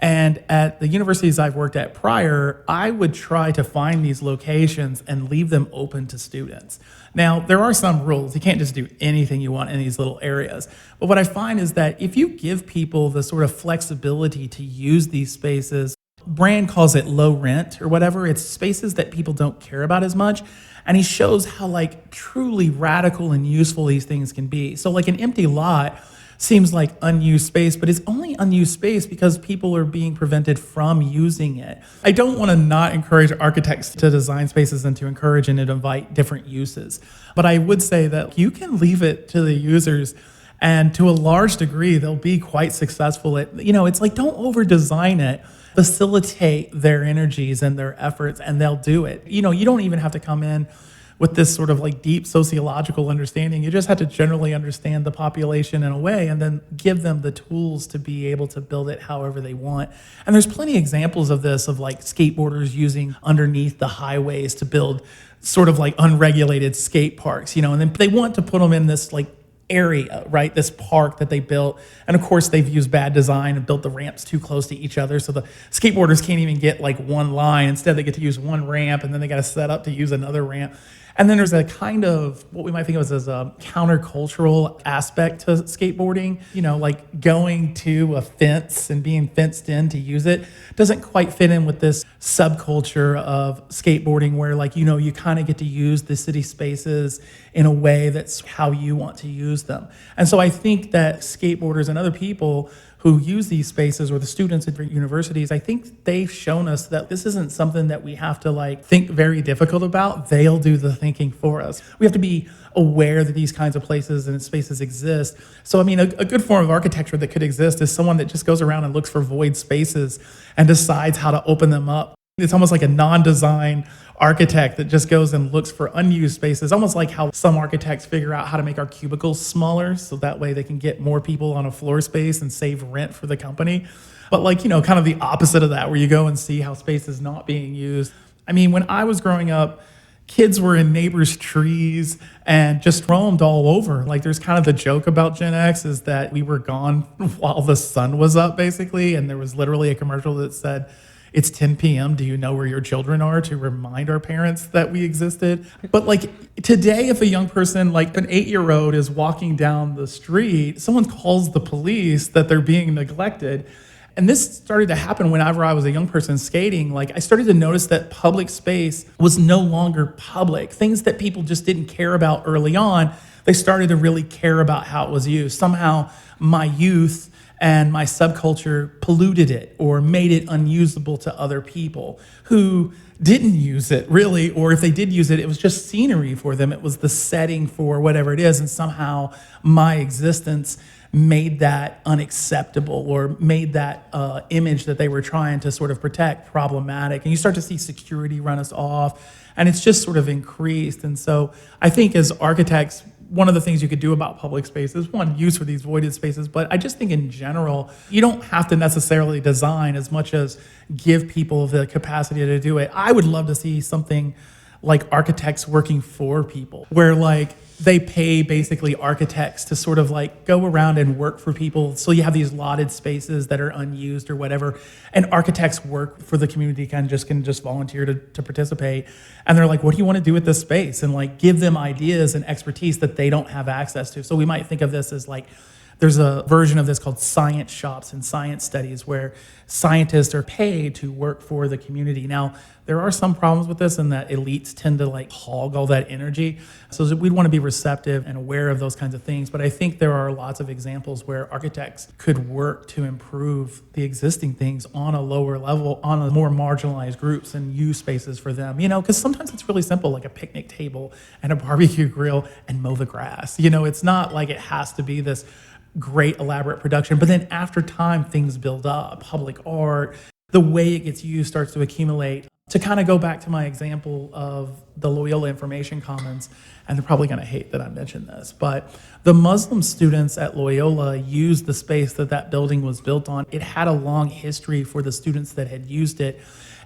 And at the universities I've worked at prior, I would try to find these locations and leave them open to students. Now, there are some rules. You can't just do anything you want in these little areas. But what I find is that if you give people the sort of flexibility to use these spaces, Brand calls it low rent or whatever. It's spaces that people don't care about as much. And he shows how like truly radical and useful these things can be. So like an empty lot seems like unused space, but it's only unused space because people are being prevented from using it. I don't want to not encourage architects to design spaces and to encourage and to invite different uses. But I would say that you can leave it to the users, and to a large degree, they'll be quite successful at, it's like don't over design it. Facilitate their energies and their efforts, and they'll do it. You don't even have to come in with this sort of like deep sociological understanding. You just have to generally understand the population in a way and then give them the tools to be able to build it however they want. And there's plenty of examples of this, of like skateboarders using underneath the highways to build sort of like unregulated skate parks, and then they want to put them in this like area, right? This park that they built. And of course, they've used bad design and built the ramps too close to each other. So the skateboarders can't even get like one line. Instead, they get to use one ramp, and then they got to set up to use another ramp. And then there's a kind of what we might think of as a countercultural aspect to skateboarding, like going to a fence and being fenced in to use it doesn't quite fit in with this subculture of skateboarding where like, you kind of get to use the city spaces in a way that's how you want to use them. And so I think that skateboarders and other people who use these spaces, or the students at universities, I think they've shown us that this isn't something that we have to like think very difficult about. They'll do the thinking for us. We have to be aware that these kinds of places and spaces exist. So, I mean, a good form of architecture that could exist is someone that just goes around and looks for void spaces and decides how to open them up. It's almost like a non-design architect that just goes and looks for unused spaces, almost like how some architects figure out how to make our cubicles smaller so that way they can get more people on a floor space and save rent for the company. But like, kind of the opposite of that, where you go and see how space is not being used. I mean, when I was growing up, kids were in neighbors' trees and just roamed all over. Like there's kind of the joke about Gen X is that we were gone while the sun was up, basically. And there was literally a commercial that said, "It's 10 p.m. Do you know where your children are?" to remind our parents that we existed. But like today, if a young person, like an 8-year-old is walking down the street, someone calls the police that they're being neglected. And this started to happen whenever I was a young person skating. Like I started to notice that public space was no longer public. Things that people just didn't care about early on, they started to really care about how it was used. Somehow my youth and my subculture polluted it or made it unusable to other people who didn't use it really, or if they did use it, it was just scenery for them. It was the setting for whatever it is. And somehow my existence made that unacceptable or made that image that they were trying to sort of protect problematic. And you start to see security run us off, and it's just sort of increased. And so I think as architects, one of the things you could do about public spaces, one, use for these voided spaces, but I just think in general, you don't have to necessarily design as much as give people the capacity to do it. I would love to see something like architects working for people, where like they pay basically architects to sort of like go around and work for people. So you have these lotted spaces that are unused or whatever, and architects work for the community, can just volunteer to participate. And they're like, what do you want to do with this space? And like give them ideas and expertise that they don't have access to. So we might think of this as like, there's a version of this called science shops and science studies where scientists are paid to work for the community. Now, there are some problems with this in that elites tend to like hog all that energy. So we'd want to be receptive and aware of those kinds of things. But I think there are lots of examples where architects could work to improve the existing things on a lower level, on a more marginalized groups, and use spaces for them. Because sometimes it's really simple, like a picnic table and a barbecue grill and mow the grass. It's not like it has to be this great elaborate production, but then after time things build up. Public art, the way it gets used starts to accumulate. To kind of go back to my example of the Loyola Information Commons, and they're probably going to hate that I mentioned this, but the Muslim students at Loyola used the space that that building was built on. It had a long history for the students that had used it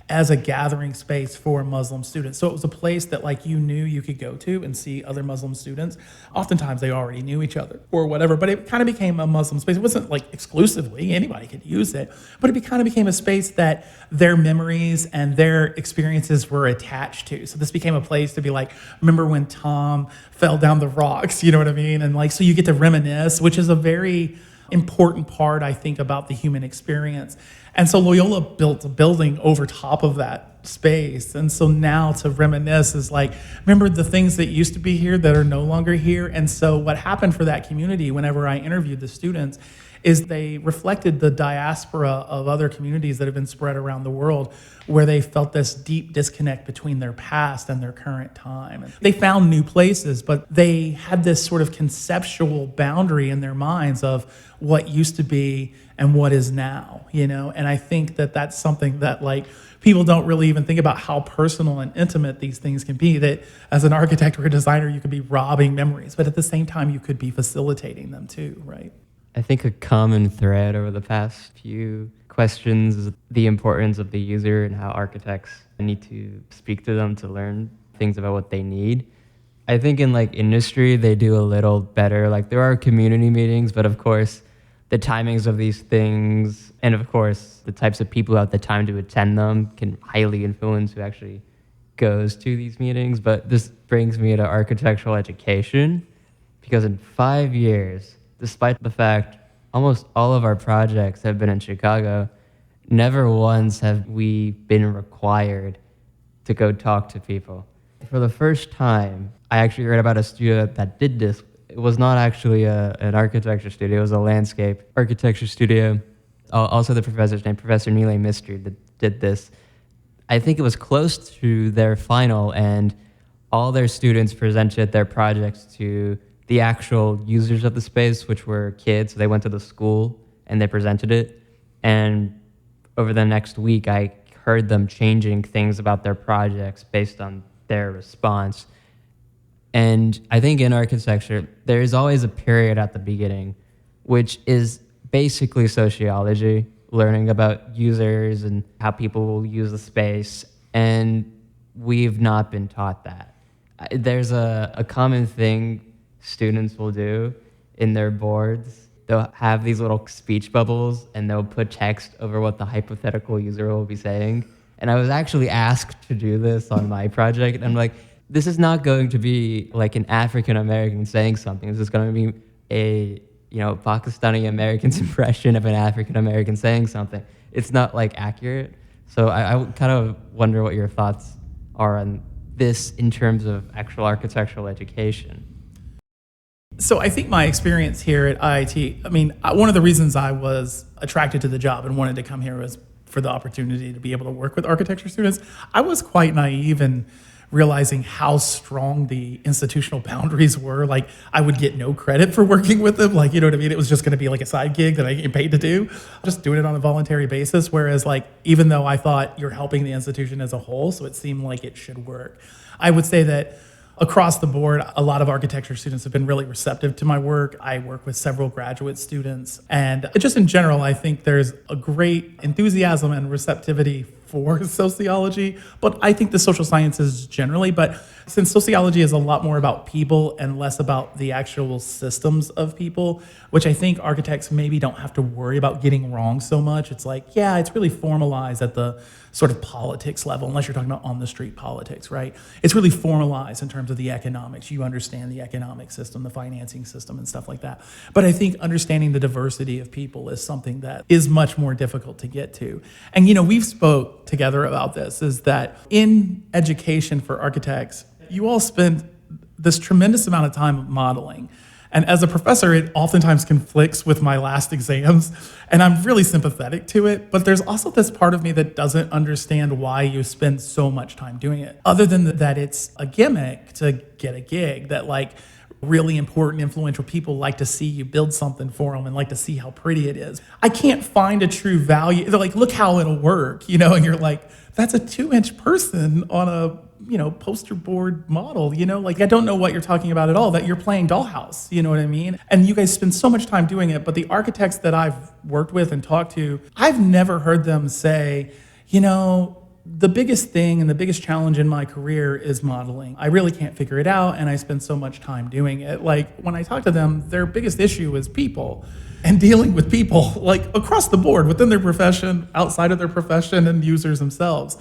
as a gathering space for Muslim students. So it was a place that like you knew you could go to and see other Muslim students. Oftentimes they already knew each other or whatever, but it kind of became a Muslim space. It wasn't like exclusively, anybody could use it, but it kind of became a space that their memories and their experiences were attached to. So this became a place to be like, remember when Tom fell down the rocks, you know what I mean? And like, so you get to reminisce, which is a very important part, I think, about the human experience. And so Loyola built a building over top of that space. And so now to reminisce is like, remember the things that used to be here that are no longer here? And so what happened for that community whenever I interviewed the students is they reflected the diaspora of other communities that have been spread around the world where they felt this deep disconnect between their past and their current time. They found new places, but they had this sort of conceptual boundary in their minds of what used to be and what is now, you know? And I think that that's something that like people don't really even think about how personal and intimate these things can be, that as an architect or a designer, you could be robbing memories, but at the same time, you could be facilitating them too, right? I think a common thread over the past few questions is the importance of the user and how architects need to speak to them to learn things about what they need. I think in like industry, they do a little better. Like there are community meetings, but of course, the timings of these things and of course, the types of people who have the time to attend them can highly influence who actually goes to these meetings. But this brings me to architectural education, because in 5 years, despite the fact almost all of our projects have been in Chicago, never once have we been required to go talk to people. For the first time, I actually heard about a studio that did this. It was not actually an architecture studio, it was a landscape architecture studio. Also the professor's name, Professor Nile Mystery, did this. I think it was close to their final, and all their students presented their projects to the actual users of the space, which were kids. So they went to the school and they presented it. And over the next week, I heard them changing things about their projects based on their response. And I think in architecture, there is always a period at the beginning, which is basically sociology, learning about users and how people will use the space. And we've not been taught that. There's a common thing students will do in their boards. They'll have these little speech bubbles and they'll put text over what the hypothetical user will be saying. And I was actually asked to do this on my project. And I'm like, this is not going to be like an African American saying something. This is going to be a Pakistani American's impression of an African American saying something. It's not like accurate. So I kind of wonder what your thoughts are on this in terms of actual architectural education. So I think my experience here at IIT, one of the reasons I was attracted to the job and wanted to come here was for the opportunity to be able to work with architecture students. I was quite naive in realizing how strong the institutional boundaries were. Like I would get no credit for working with them. Like, you know what I mean? It was just gonna be like a side gig that I get paid to do, just doing it on a voluntary basis. Whereas like, even though I thought you're helping the institution as a whole, so it seemed like it should work. I would say that across the board, a lot of architecture students have been really receptive to my work. I work with several graduate students. And just in general, I think there's a great enthusiasm and receptivity for sociology, but I think the social sciences generally. But since sociology is a lot more about people and less about the actual systems of people, which I think architects maybe don't have to worry about getting wrong so much. It's like, yeah, it's really formalized at the sort of politics level, unless you're talking about on the street politics, right? It's really formalized in terms of the economics. You understand the economic system, the financing system, and stuff like that. But I think understanding the diversity of people is something that is much more difficult to get to. And we've spoke together about this, is that in education for architects, you all spend this tremendous amount of time modeling. And as a professor, it oftentimes conflicts with my last exams, and I'm really sympathetic to it. But there's also this part of me that doesn't understand why you spend so much time doing it, other than that it's a gimmick to get a gig, that like really important, influential people like to see you build something for them and like to see how pretty it is. I can't find a true value. They're like, look how it'll work, and you're like, that's a 2-inch person on a, poster board model, like I don't know what you're talking about at all, that you're playing dollhouse, you know what I mean? And you guys spend so much time doing it, but the architects that I've worked with and talked to, I've never heard them say, the biggest thing and the biggest challenge in my career is modeling. I really can't figure it out, and I spend so much time doing it. Like, when I talk to them, their biggest issue is people and dealing with people, like across the board, within their profession, outside of their profession, and users themselves.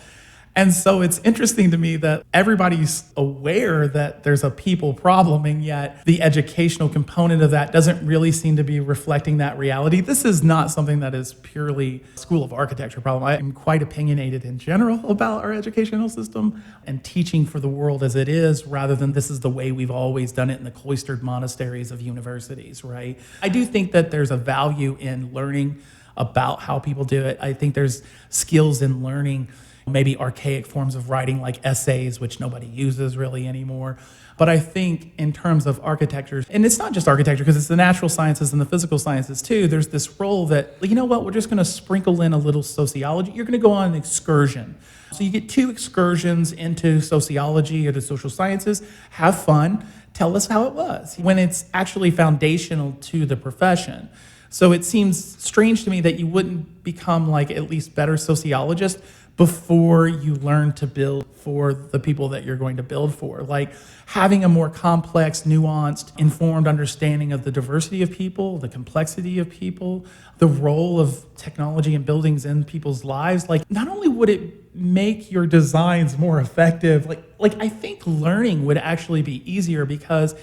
And so it's interesting to me that everybody's aware that there's a people problem, and yet the educational component of that doesn't really seem to be reflecting that reality. This is not something that is purely School of Architecture problem. I am quite opinionated in general about our educational system and teaching for the world as it is, rather than this is the way we've always done it in the cloistered monasteries of universities, right? I do think that there's a value in learning about how people do it. I think there's skills in learning maybe archaic forms of writing like essays, which nobody uses really anymore. But I think in terms of architecture, and it's not just architecture, because it's the natural sciences and the physical sciences too, there's this role that, we're just going to sprinkle in a little sociology. You're going to go on an excursion. So you get 2 excursions into sociology or the social sciences, have fun, tell us how it was, when it's actually foundational to the profession. So it seems strange to me that you wouldn't become like at least better sociologist before you learn to build for the people that you're going to build for. Like having a more complex, nuanced, informed understanding of the diversity of people, the complexity of people, the role of technology and buildings in people's lives. Like, not only would it make your designs more effective, like I think learning would actually be easier, because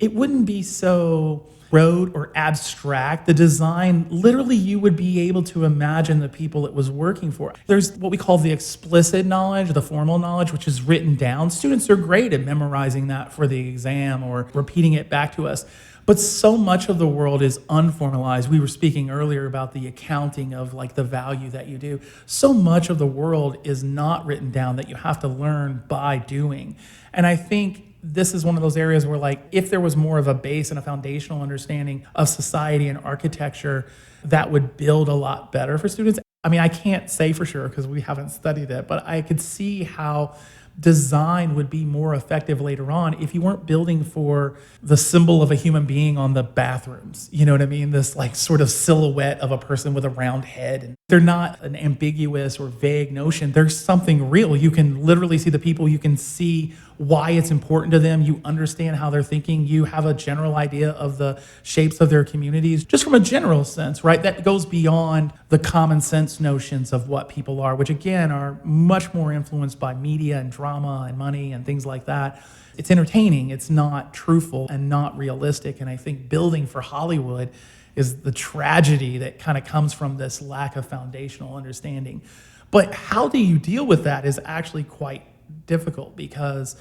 it wouldn't be so rote or abstract. The design, literally, you would be able to imagine the people it was working for. There's what we call the explicit knowledge, the formal knowledge, which is written down. Students are great at memorizing that for the exam or repeating it back to us. But so much of the world is unformalized. We were speaking earlier about the accounting of like the value that you do. So much of the world is not written down, that you have to learn by doing. And I think this is one of those areas where, like, if there was more of a base and a foundational understanding of society and architecture, that would build a lot better for students. I mean, I can't say for sure because we haven't studied it, but I could see how design would be more effective later on if you weren't building for the symbol of a human being on the bathrooms. You know what I mean? This like sort of silhouette of a person with a round head. And they're not an ambiguous or vague notion. There's something real. You can literally see the people. You can see why it's important to them. You understand how they're thinking. You have a general idea of the shapes of their communities, just from a general sense, right? That goes beyond the common sense notions of what people are, which again are much more influenced by media and drama and money and things like that. It's entertaining. It's not truthful and not realistic. And I think building for Hollywood is the tragedy that kind of comes from this lack of foundational understanding. But how do you deal with that is actually quite difficult, because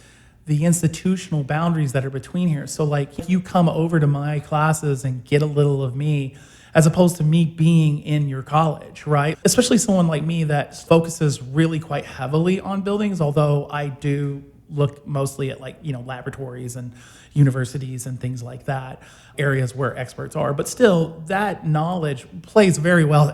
the institutional boundaries that are between here. So like you come over to my classes and get a little of me, as opposed to me being in your college, right? Especially someone like me that focuses really quite heavily on buildings, although I do look mostly at like, laboratories and universities and things like that, areas where experts are. But still, that knowledge plays very well.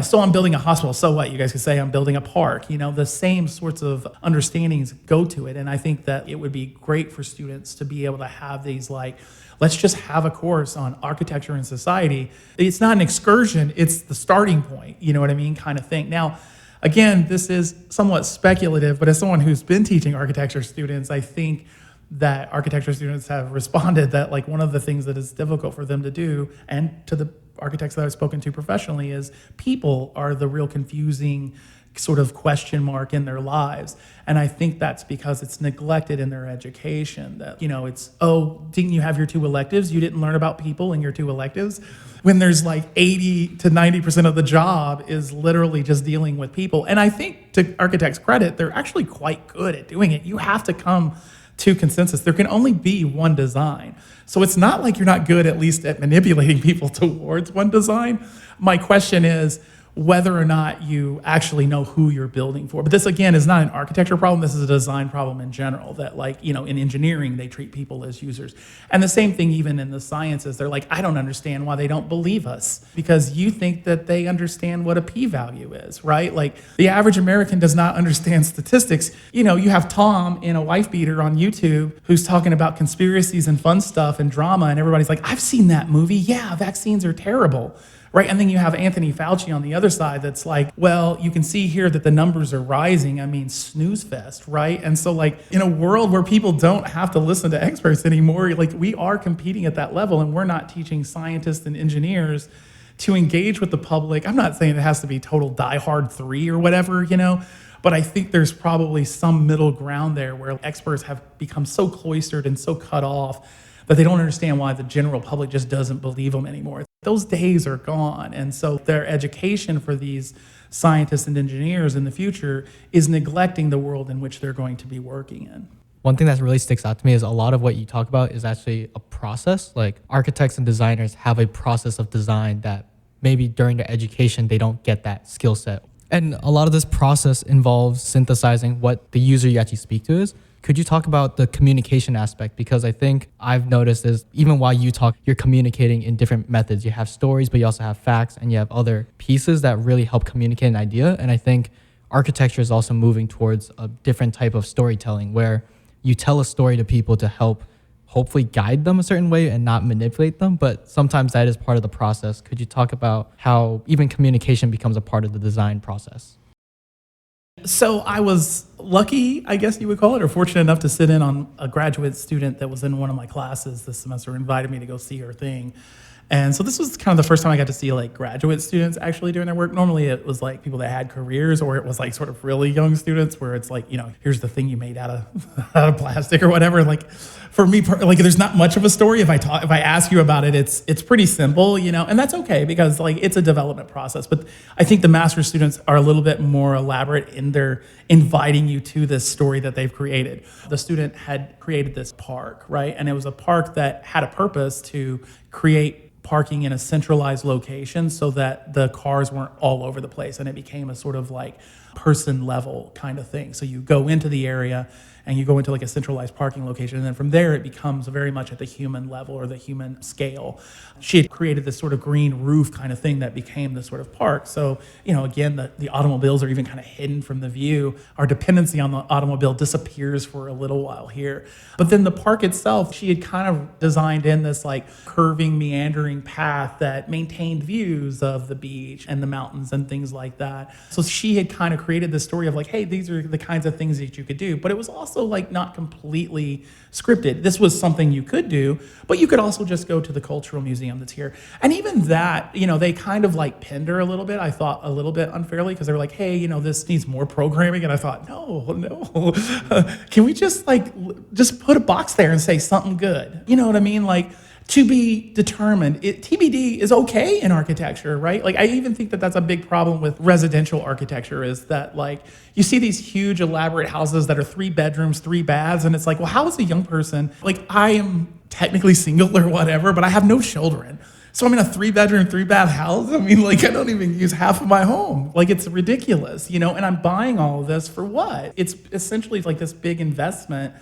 So I'm building a hospital. So what? You guys could say I'm building a park. The same sorts of understandings go to it. And I think that it would be great for students to be able to have these let's just have a course on architecture and society. It's not an excursion, it's the starting point, you know what I mean, kind of thing. Now, again, this is somewhat speculative, but as someone who's been teaching architecture students, I think that architecture students have responded that one of the things that is difficult for them to do, and to the architects that I've spoken to professionally, is people are the real confusing sort of question mark in their lives. And I think that's because it's neglected in their education, that, it's, oh, didn't you have your 2 electives? You didn't learn about people in your 2 electives? When there's 80 to 90% of the job is literally just dealing with people. And I think, to architects' credit, they're actually quite good at doing it. You have to come to consensus. There can only be one design. So it's not like you're not good, at least at manipulating people towards one design. My question is, whether or not you actually know who you're building for. But this, again, is not an architecture problem. This is a design problem in general, that like, you know, in engineering, they treat people as users. And the same thing even in the sciences. They're like, I don't understand why they don't believe us, because you think that they understand what a p-value is, right? Like the average American does not understand statistics. You know, you have Tom in a wife beater on YouTube who's talking about conspiracies and fun stuff and drama, and everybody's like, I've seen that movie. Yeah, vaccines are terrible. Right, and then you have Anthony Fauci on the other side that's like, well, you can see here that the numbers are rising. I mean, snooze fest, right? And so like in a world where people don't have to listen to experts anymore, like we are competing at that level, and we're not teaching scientists and engineers to engage with the public. I'm not saying it has to be total Die Hard 3 or whatever, you know, but I think there's probably some middle ground there where experts have become so cloistered and so cut off that they don't understand why the general public just doesn't believe them anymore. Those days are gone. And so their education for these scientists and engineers in the future is neglecting the world in which they're going to be working in. One thing that really sticks out to me is a lot of what you talk about is actually a process. Like architects and designers have a process of design that maybe during their education, they don't get that skill set. And a lot of this process involves synthesizing what the user you actually speak to is. Could you talk about the communication aspect? Because I think I've noticed is even while you talk, you're communicating in different methods. You have stories, but you also have facts, and you have other pieces that really help communicate an idea. And I think architecture is also moving towards a different type of storytelling where you tell a story to people to help hopefully guide them a certain way and not manipulate them. But sometimes that is part of the process. Could you talk about how even communication becomes a part of the design process? So I was lucky, I guess you would call it, or fortunate enough to sit in on a graduate student that was in one of my classes this semester, invited me to go see her thing. And so this was kind of the first time I got to see like graduate students actually doing their work. Normally it was like people that had careers, or it was like sort of really young students where it's like, you know, here's the thing you made out of plastic or whatever. Like for me, like there's not much of a story. If I ask you about it, it's pretty simple, you know, and that's okay because like it's a development process. But I think the master's students are a little bit more elaborate in their inviting you to this story that they've created. The student had created this park, right? And it was a park that had a purpose to create parking in a centralized location so that the cars weren't all over the place, and it became a sort of like person level kind of thing. So you go into the area and you go into like a centralized parking location, and then from there it becomes very much at the human level or the human scale. She had created this sort of green roof kind of thing that became this sort of park. So, you know, again, the automobiles are even kind of hidden from the view. Our dependency on the automobile disappears for a little while here. But then the park itself, she had kind of designed in this like curving, meandering path that maintained views of the beach and the mountains and things like that. So she had kind of created this story of like, hey, these are the kinds of things that you could do. But it was also like not completely scripted. This was something you could do, but you could also just go to the cultural museum that's here. And even that, you know, they kind of like pinned her a little bit, I thought a little bit unfairly, because they were like, hey, you know, this needs more programming. And I thought, no, can we just just put a box there and say something good? You know what I mean? Like, to be determined. TBD is okay in architecture, right? Like I even think that that's a big problem with residential architecture, is that like you see these huge elaborate houses that are 3 bedrooms, 3 baths, and it's like, well, how is a young person, like I am technically single or whatever, but I have no children. So I'm in a 3 bedroom, 3 bath house. I mean, like I don't even use half of my home. Like it's ridiculous, you know, and I'm buying all of this for what? It's essentially like this big investment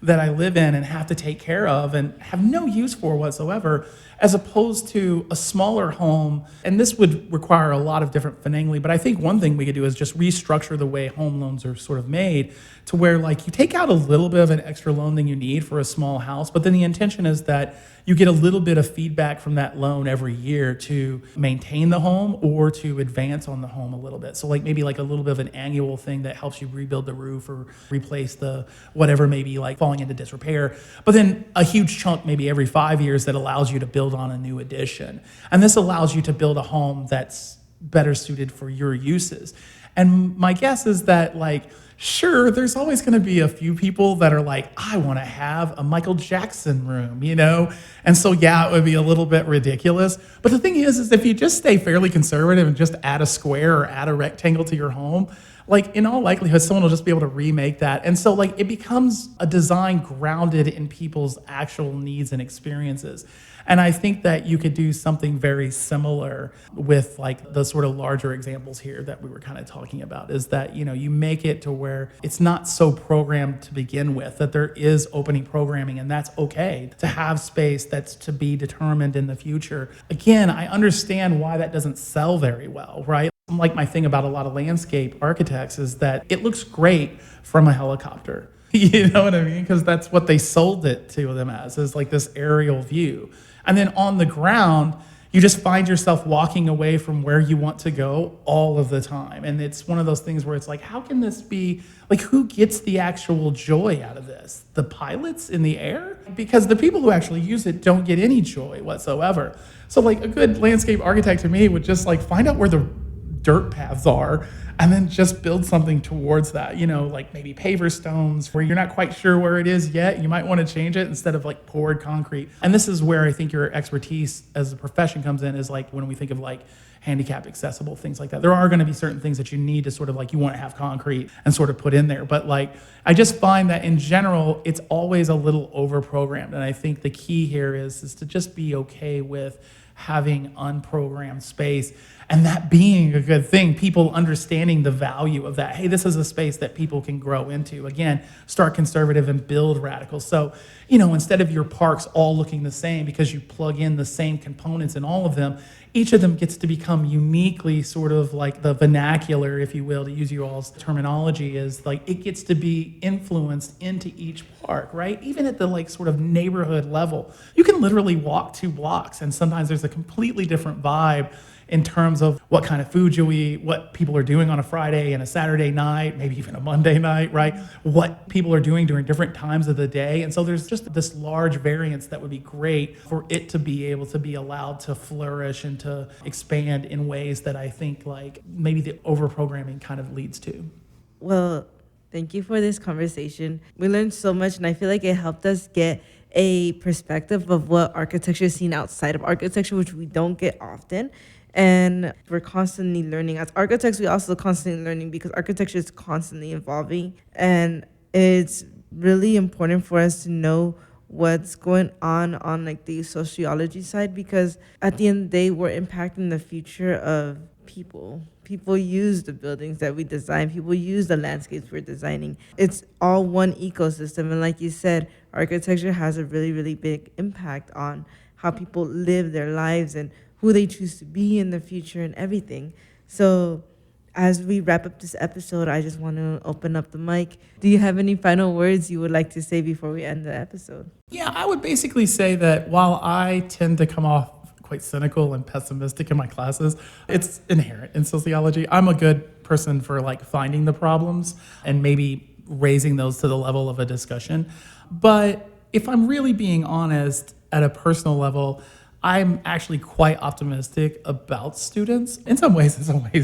that I live in and have to take care of and have no use for whatsoever, as opposed to a smaller home. And this would require a lot of different finagling, but I think one thing we could do is just restructure the way home loans are sort of made to where like you take out a little bit of an extra loan than you need for a small house, but then the intention is that you get a little bit of feedback from that loan every year to maintain the home or to advance on the home a little bit. So like maybe like a little bit of an annual thing that helps you rebuild the roof or replace the whatever may be like falling into disrepair. But then a huge chunk maybe every 5 years that allows you to build on a new addition. And this allows you to build a home that's better suited for your uses. And my guess is that like, sure, there's always going to be a few people that are like, I want to have a Michael Jackson room, you know? And so, yeah, it would be a little bit ridiculous. But the thing is if you just stay fairly conservative and just add a square or add a rectangle to your home, like in all likelihood, someone will just be able to remake that. And so like it becomes a design grounded in people's actual needs and experiences. And I think that you could do something very similar with like the sort of larger examples here that we were kind of talking about, is that, you make it to where it's not so programmed to begin with, that there is opening programming, and that's okay to have space that's to be determined in the future. Again, I understand why that doesn't sell very well, right? Like my thing about a lot of landscape architects is that it looks great from a helicopter. You know what I mean? Because that's what they sold it to them as, is like this aerial view. And then on the ground, you just find yourself walking away from where you want to go all of the time. And it's one of those things where it's like, how can this be, like, who gets the actual joy out of this? The pilots in the air? Because the people who actually use it don't get any joy whatsoever. So like a good landscape architect to me would just like find out where the dirt paths are and then just build something towards that, like maybe paver stones where you're not quite sure where it is yet. You might want to change it instead of like poured concrete. And this is where I think your expertise as a profession comes in, is like when we think of like handicap accessible, things like that. There are going to be certain things that you need to sort of like, you want to have concrete and sort of put in there. But like, I just find that in general, it's always a little over programmed. And I think the key here is to just be okay with having unprogrammed space, and that being a good thing, people understanding the value of that. Hey, this is a space that people can grow into. Again, start conservative and build radical. So, instead of your parks all looking the same because you plug in the same components in all of them, each of them gets to become uniquely sort of like the vernacular, if you will, to use you all's terminology, is like it gets to be influenced into each park, right? Even at the like sort of neighborhood level, you can literally walk 2 blocks and sometimes there's a completely different vibe in terms of what kind of food you eat, what people are doing on a Friday and a Saturday night, maybe even a Monday night, right? What people are doing during different times of the day. And so there's just this large variance that would be great for it to be able to be allowed to flourish and to expand in ways that I think like maybe the overprogramming kind of leads to. Well, thank you for this conversation. We learned so much, and I feel like it helped us get a perspective of what architecture is seen outside of architecture, which we don't get often. And we're constantly learning. As architects, we also constantly learning because architecture is constantly evolving. And it's really important for us to know what's going on like the sociology side, because at the end of the day, we're impacting the future of people. People use the buildings that we design. People use the landscapes we're designing. It's all one ecosystem. And like you said, architecture has a really, really big impact on how people live their lives and who they choose to be in the future and everything. So as we wrap up this episode, I just want to open up the mic. Do you have any final words you would like to say before we end the episode? Yeah, I would basically say that while I tend to come off quite cynical and pessimistic in my classes, it's inherent in sociology. I'm a good person for like finding the problems and maybe raising those to the level of a discussion. But if I'm really being honest at a personal level, I'm actually quite optimistic about students. In some ways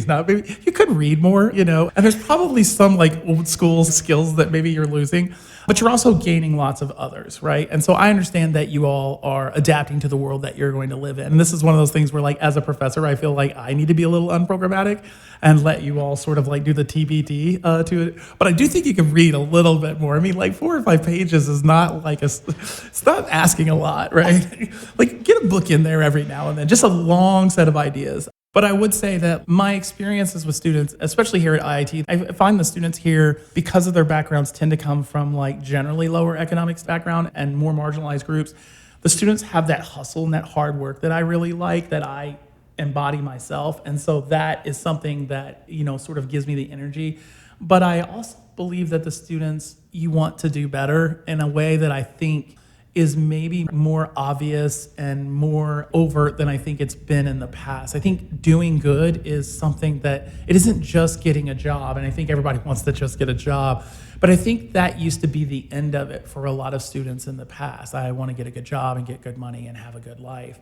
not. Maybe you could read more, and there's probably some like old school skills that maybe you're losing, but you're also gaining lots of others, right? And so I understand that you all are adapting to the world that you're going to live in. And this is one of those things where like as a professor, I feel like I need to be a little unprogrammatic and let you all sort of like do the TBD to it. But I do think you can read a little bit more. I mean, like 4 or 5 pages is not like it's not asking a lot, right? Like get a book in there every now and then, just a long set of ideas. But I would say that my experiences with students, especially here at IIT, I find the students here, because of their backgrounds, tend to come from like generally lower economics background and more marginalized groups. The students have that hustle and that hard work that I really like, that I embody myself. And so that is something that, sort of gives me the energy. But I also believe that the students, you want to do better in a way that I think is maybe more obvious and more overt than I think it's been in the past. I think doing good is something that it isn't just getting a job, and I think everybody wants to just get a job, but I think that used to be the end of it for a lot of students in the past. I want to get a good job and get good money and have a good life.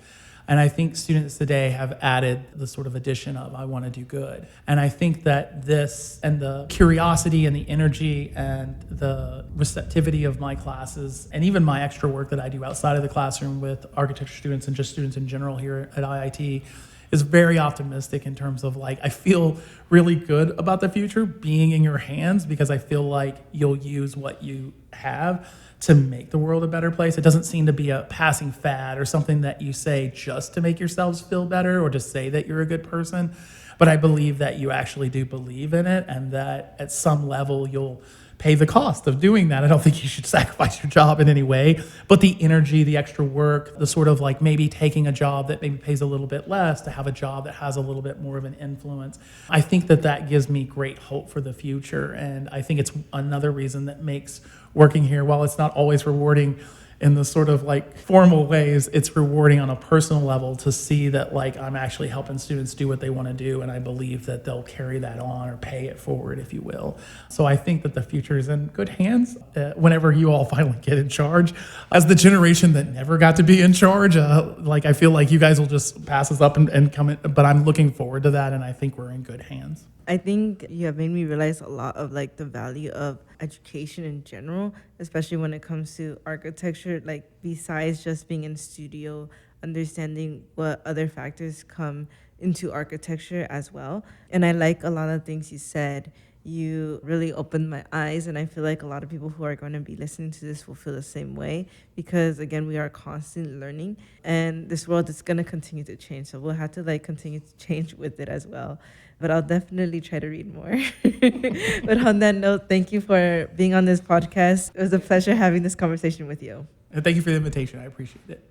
And I think students today have added the sort of addition of, I want to do good. And I think that this and the curiosity and the energy and the receptivity of my classes, and even my extra work that I do outside of the classroom with architecture students and just students in general here at IIT, is very optimistic in terms of like, I feel really good about the future being in your hands because I feel like you'll use what you have to make the world a better place. It doesn't seem to be a passing fad or something that you say just to make yourselves feel better or to say that you're a good person. But I believe that you actually do believe in it and that at some level you'll pay the cost of doing that. I don't think you should sacrifice your job in any way, but the energy, the extra work, the sort of like maybe taking a job that maybe pays a little bit less to have a job that has a little bit more of an influence. I think that that gives me great hope for the future. And I think it's another reason that makes working here, while it's not always rewarding in the sort of like formal ways, it's rewarding on a personal level to see that like I'm actually helping students do what they want to do, and I believe that they'll carry that on or pay it forward, if you will. So I think that the future is in good hands whenever you all finally get in charge. As the generation that never got to be in charge, like I feel like you guys will just pass us up and come in, but I'm looking forward to that, and I think we're in good hands. I think you have made me realize a lot of like the value of education in general, especially when it comes to architecture, like besides just being in studio, understanding what other factors come into architecture as well. And I like a lot of things you said. You really opened my eyes, and I feel like a lot of people who are going to be listening to this will feel the same way because, again, we are constantly learning, and this world is going to continue to change, so we'll have to like continue to change with it as well. But I'll definitely try to read more. But on that note, thank you for being on this podcast. It was a pleasure having this conversation with you. And thank you for the invitation. I appreciate it.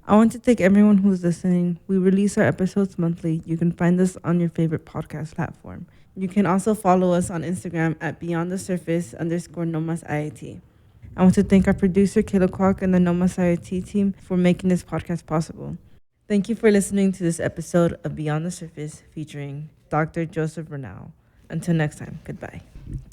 I want to thank everyone who's listening. We release our episodes monthly. You can find us on your favorite podcast platform. You can also follow us on Instagram at beyondthesurface_Nomas IIT. I want to thank our producer, Kayla Kwok, and the Nomas IIT team for making this podcast possible. Thank you for listening to this episode of Beyond the Surface featuring Dr. Joseph Renow. Until next time, goodbye.